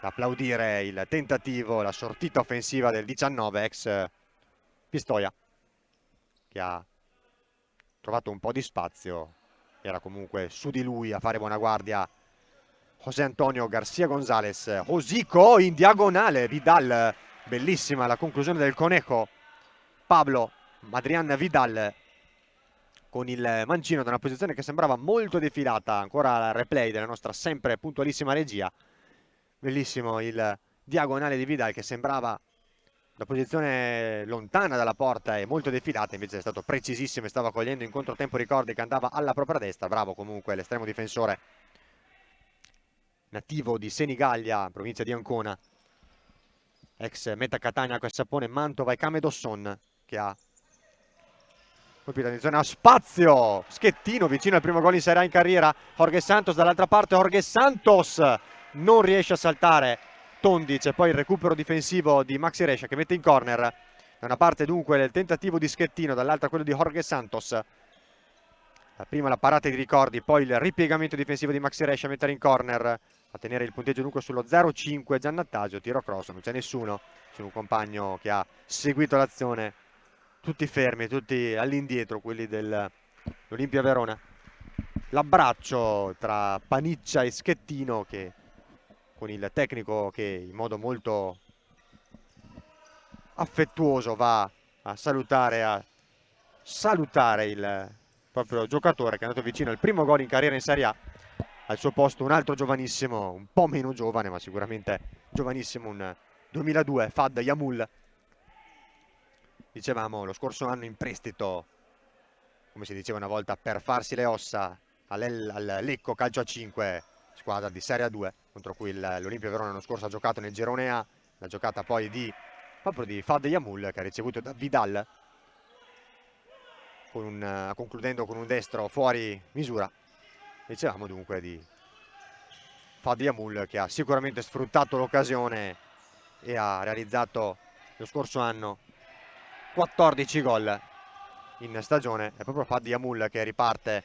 applaudire il tentativo, la sortita offensiva del 19 ex Pistoia, che ha trovato un po' di spazio, era comunque su di lui a fare buona guardia José Antonio Garcia González. Hosico in diagonale, Vidal, bellissima la conclusione del Conejo, Pablo Adrián Vidal con il mancino da una posizione che sembrava molto defilata. Ancora il replay della nostra sempre puntualissima regia, bellissimo il diagonale di Vidal che sembrava da posizione lontana dalla porta e molto defilata, invece è stato precisissimo e stava cogliendo in controtempo Ricordi che andava alla propria destra. Bravo comunque l'estremo difensore nativo di Senigallia, provincia di Ancona, ex Meta Catania con Sapone, Mantova e Camedosson, che ha colpito in zona spazio. Schettino vicino al primo gol in Serie A in carriera. Jorge Santos dall'altra parte, Jorge Santos non riesce a saltare Tondi, c'è poi il recupero difensivo di Maxi Rescia che mette in corner. Da una parte dunque il tentativo di Schettino, dall'altra quello di Jorge Santos. Prima la parata di Ricordi, poi il ripiegamento difensivo di Maxi Rescia a mettere in corner, a tenere il punteggio dunque sullo 0-5. Giannattasio, tiro cross, non c'è nessuno, c'è un compagno che ha seguito l'azione, tutti fermi, tutti all'indietro, quelli dell'Olimpia Verona. L'abbraccio tra Paniccia e Schettino, che con il tecnico che in modo molto affettuoso va a salutare il proprio giocatore che è andato vicino al primo gol in carriera in Serie A. Al suo posto un altro giovanissimo, un po' meno giovane ma sicuramente giovanissimo, un 2002, Fad Yamul. Dicevamo lo scorso anno in prestito, come si diceva una volta, per farsi le ossa al Lecco Calcio a 5, squadra di Serie A2 contro cui l'Olimpia Verona l'anno scorso ha giocato nel girone A. La giocata poi proprio di Fad Yamul, che ha ricevuto da Vidal, concludendo con un destro fuori misura. Dicevamo dunque di Fad Yamul, che ha sicuramente sfruttato l'occasione e ha realizzato lo scorso anno 14 gol in stagione. È proprio Fad Yamul che riparte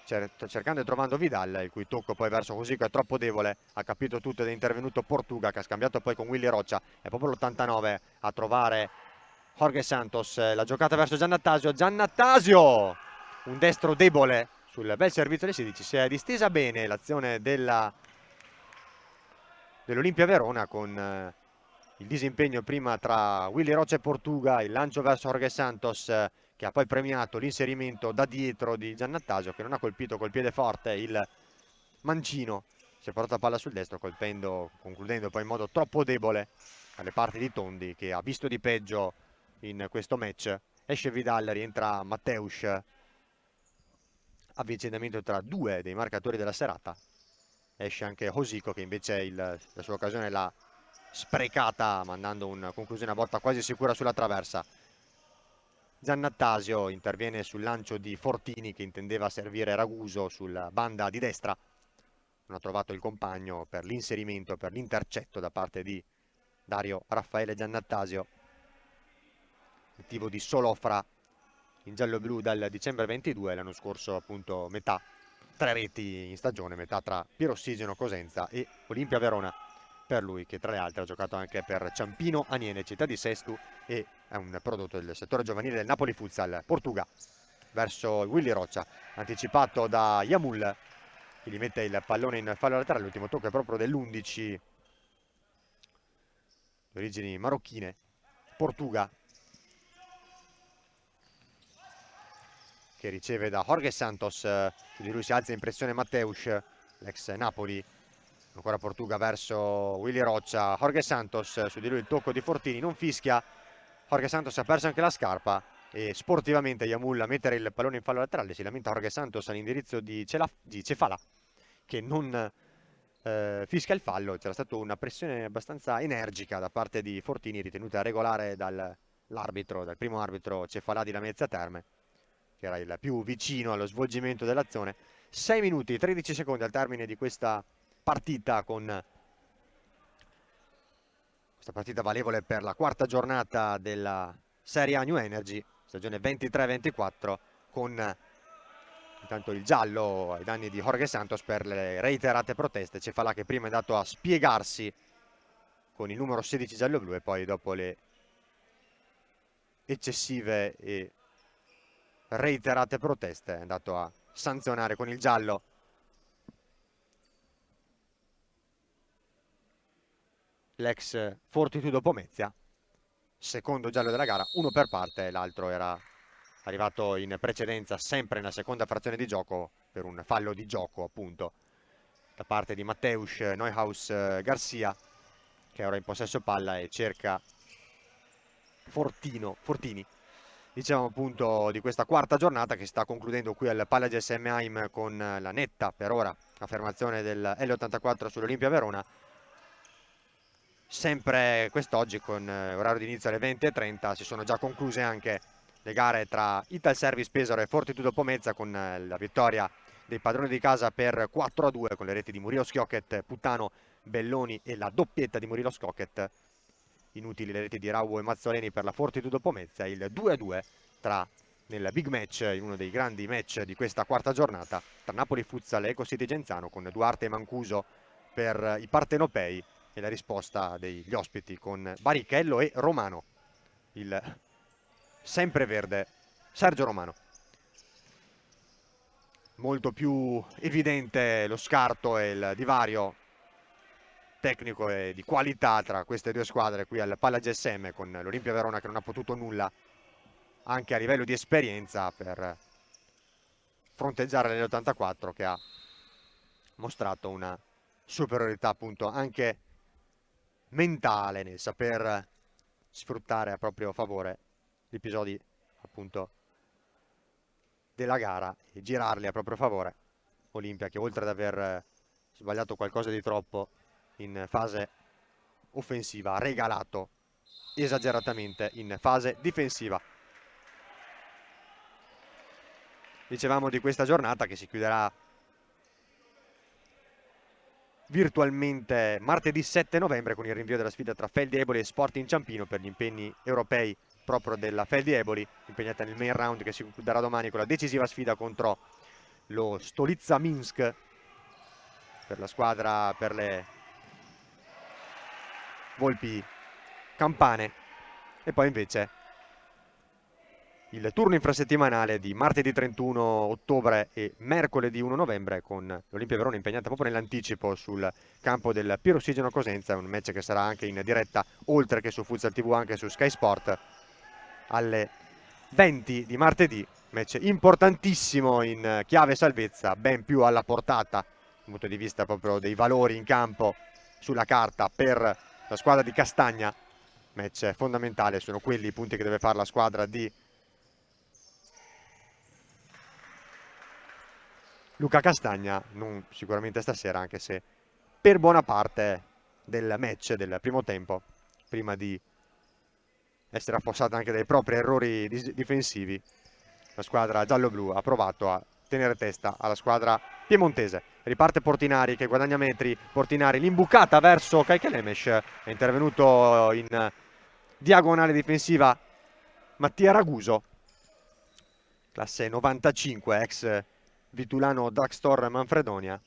cercando e trovando Vidal, il cui tocco poi verso Hosico è troppo debole. Ha capito tutto ed è intervenuto Portuga, che ha scambiato poi con Willy Roccia. È proprio l'89 a trovare Jorge Santos. La giocata verso Giannattasio, Giannattasio, un destro debole sul bel servizio dei 16. Si è distesa bene l'azione dell'Olimpia Verona, con il disimpegno prima tra Willy Roccia e Portuga, il lancio verso Jorge Santos che ha poi premiato l'inserimento da dietro di Giannattasio, che non ha colpito col piede forte il mancino, si è portato palla sul destro concludendo poi in modo troppo debole alle parti di Tondi, che ha visto di peggio in questo match. Esce Vidal, rientra Mateusz, avvicendamento tra due dei marcatori della serata. Esce anche Hosico, che invece la sua occasione l'ha sprecata, mandando una conclusione a botta quasi sicura sulla traversa. Giannattasio interviene sul lancio di Fortini, che intendeva servire Raguso sulla banda di destra. Non ha trovato il compagno per l'inserimento, per l'intercetto da parte di Dario Raffaele Giannattasio, attivo di Solofra in giallo-blu dal dicembre 22, l'anno scorso appunto metà, 3 reti in stagione, metà tra Pirossigeno Cosenza e Olimpia Verona per lui, che tra le altre ha giocato anche per Ciampino Aniene, città di Sestu, e è un prodotto del settore giovanile del Napoli Futsal. Portuga verso Willy Roccia, anticipato da Yamul, che gli mette il pallone in fallo laterale. L'ultimo tocco è proprio dell'11 di origini marocchine. Portuga che riceve da Jorge Santos, su di lui si alza in pressione Mateusz, l'ex Napoli. Ancora Portuga verso Willy Roccia, Jorge Santos, su di lui il tocco di Fortini, non fischia. Jorge Santos ha perso anche la scarpa e sportivamente Yamul a mettere il pallone in fallo laterale. Si lamenta Jorge Santos all'indirizzo di Cefala, che non fischia il fallo. C'era stata una pressione abbastanza energica da parte di Fortini, ritenuta regolare dal primo arbitro Cefalà di Lamezia Terme, che era il più vicino allo svolgimento dell'azione. 6 minuti e 13 secondi al termine di questa partita, con questa partita valevole per la quarta giornata della Serie A New Energy, stagione 23-24, con intanto il giallo ai danni di Jorge Santos per le reiterate proteste. Cefalà, che prima è andato a spiegarsi con il numero 16 giallo-blu, e poi dopo le eccessive e reiterate proteste è andato a sanzionare con il giallo l'ex Fortitudo Pomezia. Secondo giallo della gara, uno per parte, l'altro era arrivato in precedenza sempre nella seconda frazione di gioco per un fallo di gioco appunto da parte di Mateusz Neuhaus Garcia, che è ora in possesso palla e cerca Fortini. Diciamo appunto di questa quarta giornata che si sta concludendo qui al Palla GSM Heim, con la netta per ora affermazione del L84 sull'Olimpia Verona. Sempre quest'oggi, con orario di inizio alle 20:30, si sono già concluse anche le gare tra Ital Service Pesaro e Fortitudo Pomezia, con la vittoria dei padroni di casa per 4-2, con le reti di Murilo Schiocchet, Puttano, Belloni e la doppietta di Murilo Schiocchet. Inutili le reti di Rauo e Mazzoleni per la Fortitudo Pomezia. Il 2-2 nel big match, in uno dei grandi match di questa quarta giornata, tra Napoli Futsal e Eco City Genzano, con Duarte e Mancuso per i partenopei, e la risposta degli ospiti con Barichello e Romano, il sempreverde Sergio Romano. Molto più evidente lo scarto e il divario tecnico e di qualità tra queste due squadre qui al Palla GSM, con l'Olimpia Verona che non ha potuto nulla anche a livello di esperienza per fronteggiare l'L84, che ha mostrato una superiorità appunto anche mentale nel saper sfruttare a proprio favore gli episodi appunto della gara e girarli a proprio favore. Olimpia che, oltre ad aver sbagliato qualcosa di troppo in fase offensiva, ha regalato esageratamente in fase difensiva. Dicevamo di questa giornata che si chiuderà virtualmente martedì 7 novembre con il rinvio della sfida tra Feldi Eboli e Sporting Ciampino per gli impegni europei proprio della Feldi Eboli, impegnata nel main round, che si concluderà domani con la decisiva sfida contro lo Stolizza Minsk per la squadra, per le Volpi Campane. E poi invece il turno infrasettimanale di martedì 31 ottobre e mercoledì 1 novembre, con l'Olimpia Verona impegnata proprio nell'anticipo sul campo del Pirossigeno Cosenza, un match che sarà anche in diretta, oltre che su Futsal TV, anche su Sky Sport alle 20 di martedì, match importantissimo in chiave salvezza, ben più alla portata dal punto di vista proprio dei valori in campo sulla carta per la squadra di Castagna. Match fondamentale, sono quelli i punti che deve fare la squadra di Luca Castagna, non sicuramente stasera, anche se per buona parte del match del primo tempo, prima di essere affossata anche dai propri errori difensivi, la squadra giallo-blu ha provato a tenere testa alla squadra piemontese. Riparte Portinari che guadagna metri, Portinari l'imbucata verso Kaikelemes, è intervenuto in diagonale difensiva Mattia Raguso, classe 95, ex Vitulano Drugstore Manfredonia,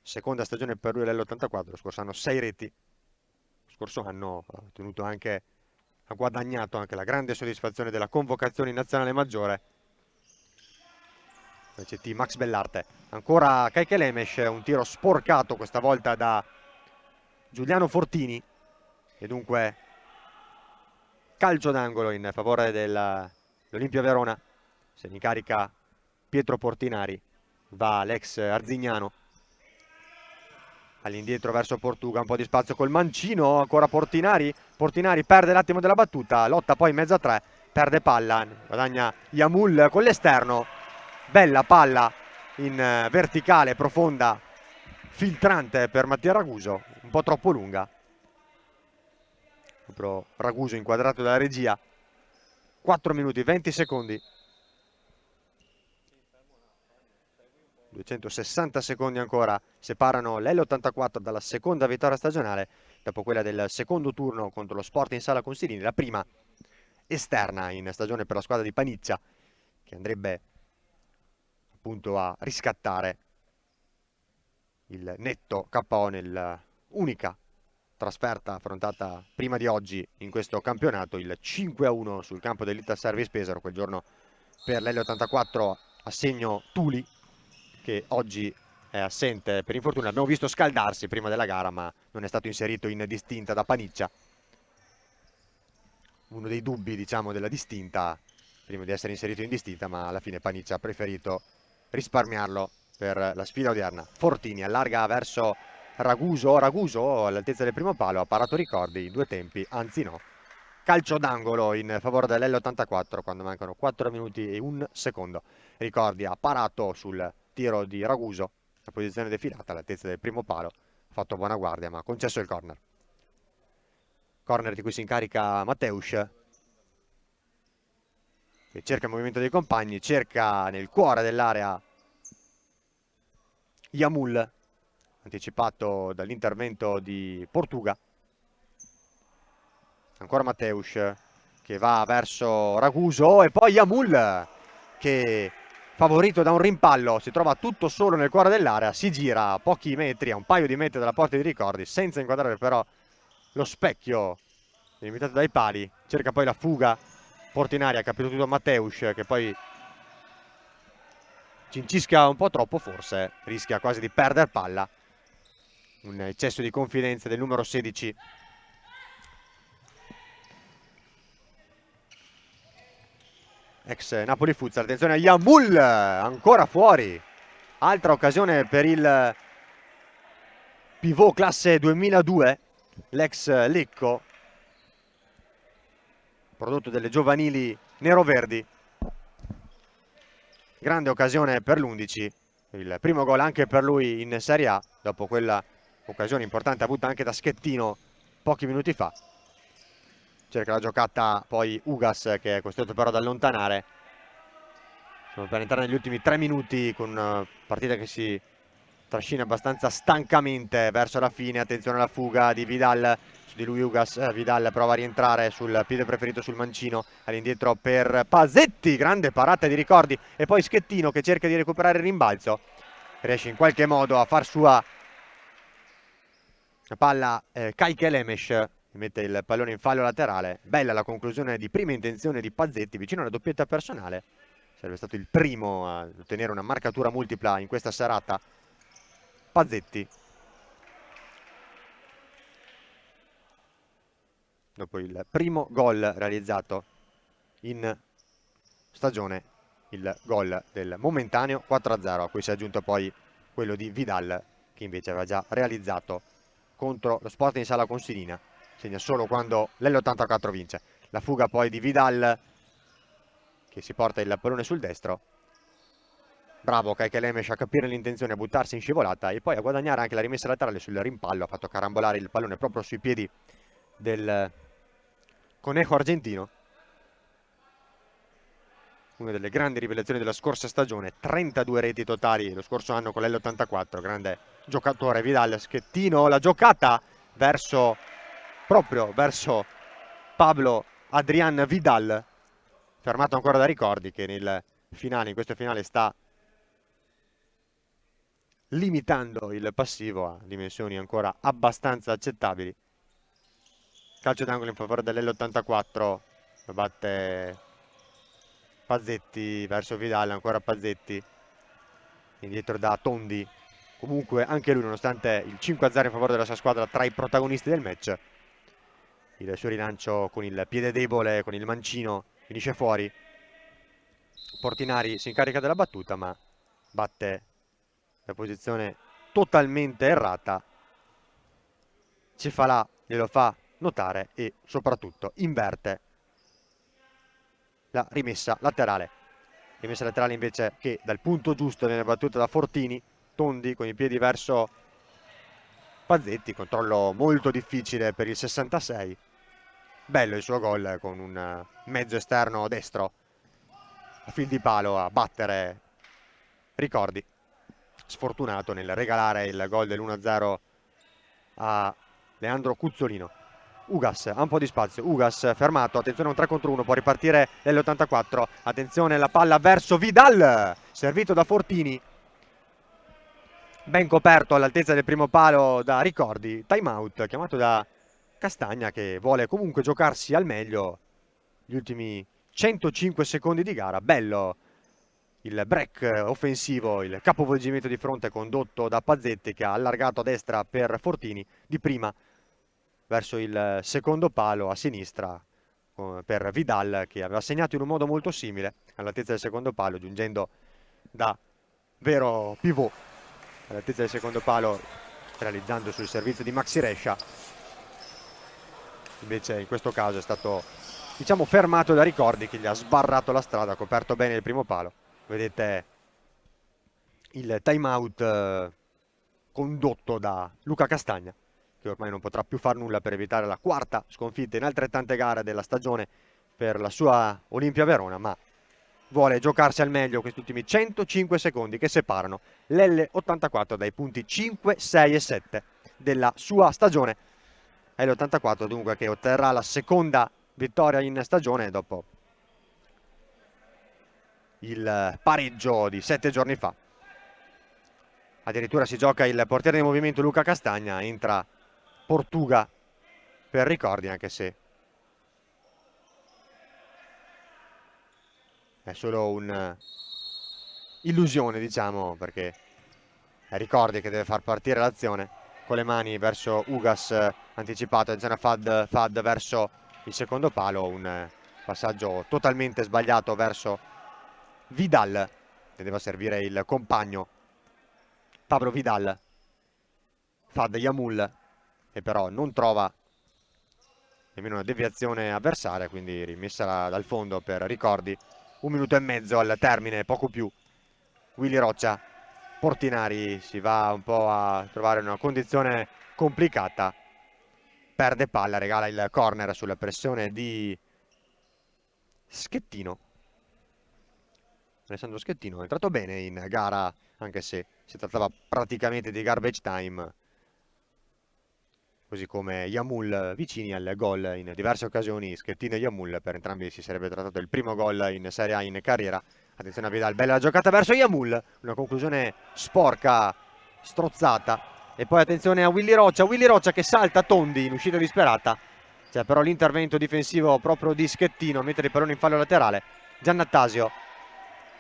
seconda stagione per lui nell'84, lo scorso anno 6 reti, lo scorso anno ha ottenuto anche, ha guadagnato anche la grande soddisfazione della convocazione in nazionale maggiore. CT Max Bellarte, ancora Kaikelemes, un tiro sporcato questa volta da Giuliano Fortini e dunque calcio d'angolo in favore dell'Olimpia Verona. Se ne incarica Pietro Portinari, va l'ex arzignano all'indietro verso Portuga, un po' di spazio col mancino, ancora Portinari, Portinari perde l'attimo della battuta, lotta poi in mezzo a tre, perde palla, guadagna Yamul con l'esterno, bella palla in verticale, profonda, filtrante per Mattia Raguso, un po' troppo lunga. Proprio Raguso inquadrato dalla regia. 4 minuti 20 secondi. 260 secondi ancora separano l'L84 dalla seconda vittoria stagionale dopo quella del secondo turno contro lo Sporting Sala Consilini, la prima esterna in stagione per la squadra di Paniccia, che andrebbe appunto a riscattare il netto KO nell'unica trasferta affrontata prima di oggi in questo campionato, il 5-1 sul campo dell'Ital Service Pesaro, quel giorno per l'L84 a segno Tuli, che oggi è assente per infortunio. L'abbiamo visto scaldarsi prima della gara, ma non è stato inserito in distinta da Paniccia. Uno dei dubbi, diciamo, della distinta, prima di essere inserito in distinta, ma alla fine Paniccia ha preferito risparmiarlo per la sfida odierna. Fortini allarga verso Raguso all'altezza del primo palo, ha parato ricordi in due tempi, anzi no. Calcio d'angolo in favore dell'L84 quando mancano 4 minuti e 1 secondo. Ricordi ha parato sul tiro di Raguso, la posizione defilata all'altezza del primo palo, ha fatto buona guardia ma ha concesso il corner. Corner di cui si incarica Mateusz, che cerca il movimento dei compagni, cerca nel cuore dell'area Yamul, anticipato dall'intervento di Portuga. Ancora Mateusz che va verso Raguso e poi Yamul che, favorito da un rimpallo, si trova tutto solo nel cuore dell'area, si gira a pochi metri, a un paio di metri dalla porta di ricordi, senza inquadrare però lo specchio limitato dai pali, cerca poi la fuga Portinari, ha capito tutto Mateusz che poi cincisca un po' troppo, forse rischia quasi di perdere palla, un eccesso di confidenza del numero 16. Ex Napoli Futsal, attenzione a Yamul, ancora fuori, altra occasione per il pivot classe 2002, l'ex Lecco, prodotto delle giovanili neroverdi. Grande occasione per l'11, il primo gol anche per lui in Serie A, dopo quella occasione importante avuta anche da Schettino pochi minuti fa. Cerca la giocata poi Ugas, che è costretto però ad allontanare. Sono per entrare negli ultimi 3 minuti con una partita che si trascina abbastanza stancamente verso la fine. Attenzione alla fuga di Vidal su di lui Ugas. Vidal prova a rientrare sul piede preferito sul mancino, all'indietro per Pasetti, grande parata di ricordi, e poi Schettino che cerca di recuperare il rimbalzo, riesce in qualche modo a far sua la palla. Kaikelemes mette il pallone in fallo laterale. Bella la conclusione di prima intenzione di Pasetti vicino alla doppietta personale, sarebbe stato il primo a ottenere una marcatura multipla in questa serata. Pasetti, dopo il primo gol realizzato in stagione il gol del momentaneo 4-0, a cui si è aggiunto poi quello di Vidal, che invece aveva già realizzato contro lo Sporting Sala Consilina. Segna solo quando l'L84 vince. La fuga poi di Vidal, che si porta il pallone sul destro. Bravo Kaikel Emesh a capire l'intenzione, a buttarsi in scivolata e poi a guadagnare anche la rimessa laterale sul rimpallo. Ha fatto carambolare il pallone proprio sui piedi del conejo argentino. Una delle grandi rivelazioni della scorsa stagione, 32 reti totali lo scorso anno con l'L84, grande giocatore Vidal. Schettino, la giocata proprio verso Pablo Adrián Vidal, fermato ancora da Ricordi, che nel finale, in questo finale sta limitando il passivo a dimensioni ancora abbastanza accettabili. Calcio d'angolo in favore dell'L84, lo batte Pazzetti verso Vidal, ancora Pazzetti, indietro da Tondi. Comunque anche lui, nonostante il 5-0 in favore della sua squadra, tra i protagonisti del match. Il suo rilancio con il piede debole, con il mancino, finisce fuori. Portinari si incarica della battuta, ma batte la posizione totalmente errata. Cefalà glielo fa notare e soprattutto inverte la rimessa laterale. Rimessa laterale invece che dal punto giusto viene battuta da Fortini. Tondi con i piedi verso Pazzetti, controllo molto difficile per il 66. Bello il suo gol con un mezzo esterno destro a fil di palo a battere Ricordi. Sfortunato nel regalare il gol dell'1-0 a Leandro Cuzzolino. Ugas ha un po' di spazio, Ugas fermato, attenzione, un 3 contro 1, può ripartire l'84, attenzione, la palla verso Vidal, servito da Fortini, ben coperto all'altezza del primo palo da Ricordi. Time out chiamato da Castagna, che vuole comunque giocarsi al meglio gli ultimi 105 secondi di gara. Bello il break offensivo, il capovolgimento di fronte condotto da Pazzetti, che ha allargato a destra per Fortini, di prima verso il secondo palo a sinistra per Vidal, che aveva segnato in un modo molto simile all'altezza del secondo palo, giungendo da vero pivot all'altezza del secondo palo, realizzando sul servizio di Maxi Rescia. Invece in questo caso è stato, diciamo, fermato da Ricordi, che gli ha sbarrato la strada, ha coperto bene il primo palo. Vedete il time out condotto da Luca Castagna, che ormai non potrà più far nulla per evitare la quarta sconfitta in altrettante gare della stagione per la sua Olimpia Verona, ma vuole giocarsi al meglio questi ultimi 105 secondi che separano l'L84 dai punti 5, 6 e 7 della sua stagione. È l'84 dunque che otterrà la seconda vittoria in stagione dopo il pareggio di 7 giorni fa. Addirittura si gioca il portiere di movimento Luca Castagna, entra Portuga per Ricordi, anche se è solo un'illusione, diciamo, perché è Ricordi che deve far partire l'azione con le mani verso Ugas, anticipato in zona Fad verso il secondo palo, un passaggio totalmente sbagliato verso Vidal, che deve servire il compagno Pablo Vidal. Fad Yamul, che però non trova nemmeno una deviazione avversaria, quindi rimessa dal fondo per Ricordi. 1 minuto e mezzo al termine, poco più. Willy Roccia, Portinari si va un po' a trovare una condizione complicata, perde palla, regala il corner sulla pressione di Schettino. Alessandro Schettino è entrato bene in gara, anche se si trattava praticamente di garbage time, così come Yamul vicini al gol in diverse occasioni. Schettino e Yamul, per entrambi si sarebbe trattato il primo gol in Serie A in carriera. Attenzione a Vidal, bella giocata verso Yamul, una conclusione sporca, strozzata. E poi attenzione a Willy Roccia che salta Tondi in uscita disperata. C'è però l'intervento difensivo proprio di Schettino a mettere il pallone in fallo laterale. Giannattasio.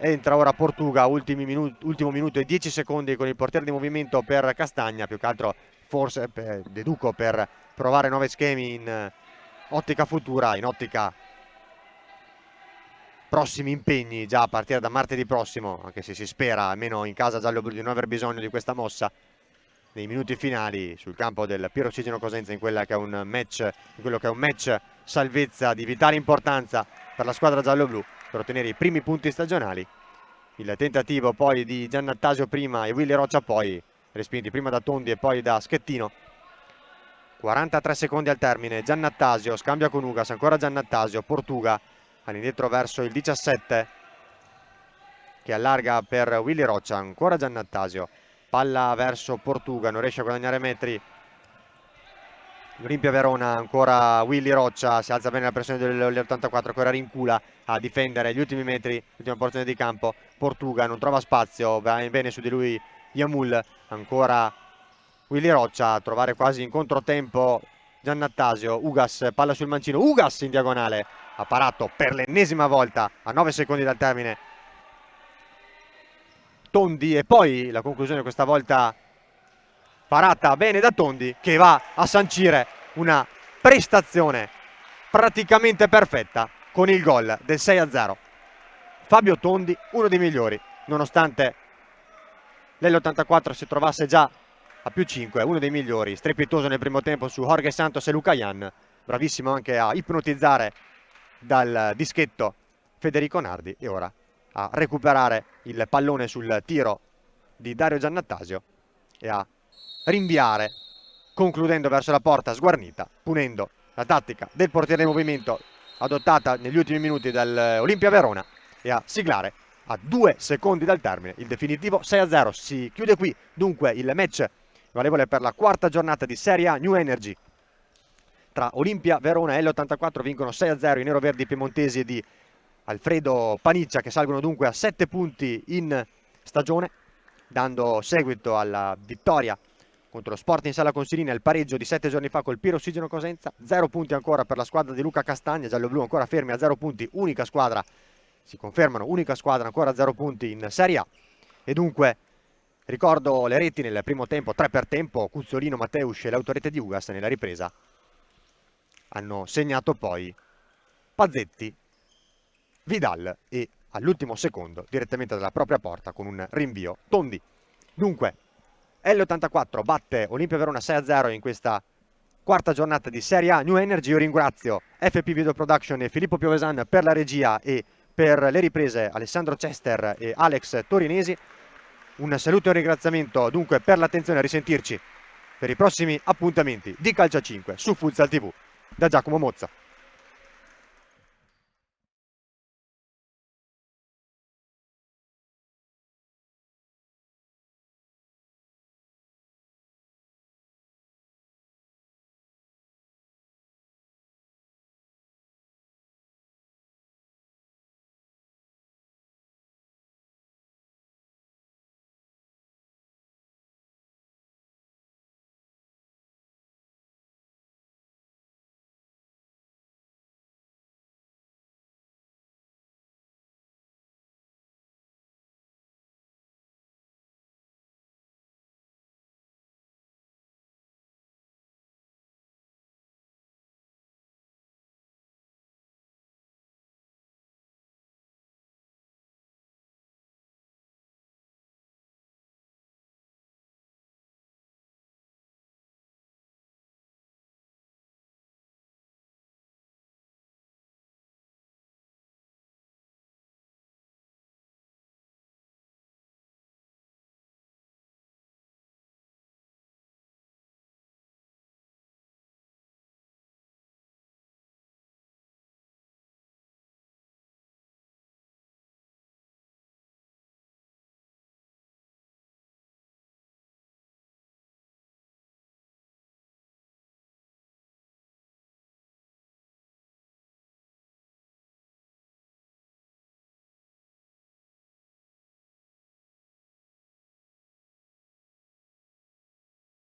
Entra ora Portuga, ultimo minuto e 10 secondi con il portiere di movimento per Castagna, più che altro forse deduco per provare nuovi schemi in ottica futura, in ottica prossimi impegni già a partire da martedì prossimo, anche se si spera almeno in casa gialloblu di non aver bisogno di questa mossa nei minuti finali sul campo del Piero Ossigeno Cosenza, in quello che è un match salvezza di vitale importanza per la squadra gialloblu per ottenere i primi punti stagionali. Il tentativo poi di Giannattasio prima e Willy Roccia poi, respinti prima da Tondi e poi da Schettino. 43 secondi al termine, Giannattasio scambia con Ugas, ancora Giannattasio, Portuga all'indietro verso il 17 che allarga per Willy Roccia, ancora Giannattasio, palla verso Portuga, non riesce a guadagnare metri. Olimpia Verona, ancora Willy Roccia, si alza bene la pressione dell'84, ancora rincula a difendere gli ultimi metri, l'ultima porzione di campo. Portuga non trova spazio, va bene su di lui Yamul, ancora Willy Roccia a trovare quasi in controtempo Giannattasio. Ugas, palla sul mancino, Ugas in diagonale, ha parato per l'ennesima volta a 9 secondi dal termine Tondi, e poi la conclusione questa volta parata bene da Tondi, che va a sancire una prestazione praticamente perfetta con il gol del 6-0. Fabio Tondi, uno dei migliori, nonostante l'L84 si trovasse già a +5, uno dei migliori, strepitoso nel primo tempo su Jorge Santos e Luca Jan, bravissimo anche a ipnotizzare dal dischetto Federico Nardi, e ora a recuperare il pallone sul tiro di Dario Giannattasio e a rinviare, concludendo verso la porta sguarnita, punendo la tattica del portiere in movimento adottata negli ultimi minuti dall'Olimpia Verona, e a siglare a 2 secondi dal termine il definitivo 6-0. Si chiude qui dunque il match valevole per la quarta giornata di Serie A New Energy tra Olimpia Verona e L84. Vincono 6-0 i neroverdi piemontesi di Alfredo Paniccia, che salgono dunque a 7 punti in stagione, dando seguito alla vittoria contro lo Sporting Sala Consilina, il pareggio di 7 giorni fa col Piero Ossigeno Cosenza. 0 punti ancora per la squadra di Luca Castagna, gialloblu ancora fermi a 0 punti, unica squadra, si confermano, unica squadra ancora a 0 punti in Serie A. E dunque ricordo le reti nel primo tempo, 3 per tempo, Cuzzolino, Matteus e le autorette di Ugas. Nella ripresa hanno segnato poi Pazzetti, Vidal e all'ultimo secondo direttamente dalla propria porta con un rinvio Tondi. Dunque L84 batte Olimpia Verona 6-0 in questa quarta giornata di Serie A New Energy. Io ringrazio FP Video Production e Filippo Piovesan per la regia e per le riprese Alessandro Cester e Alex Torinesi. Un saluto e un ringraziamento dunque per l'attenzione, a risentirci per i prossimi appuntamenti di Calcio 5 su Futsal TV da Giacomo Mozza.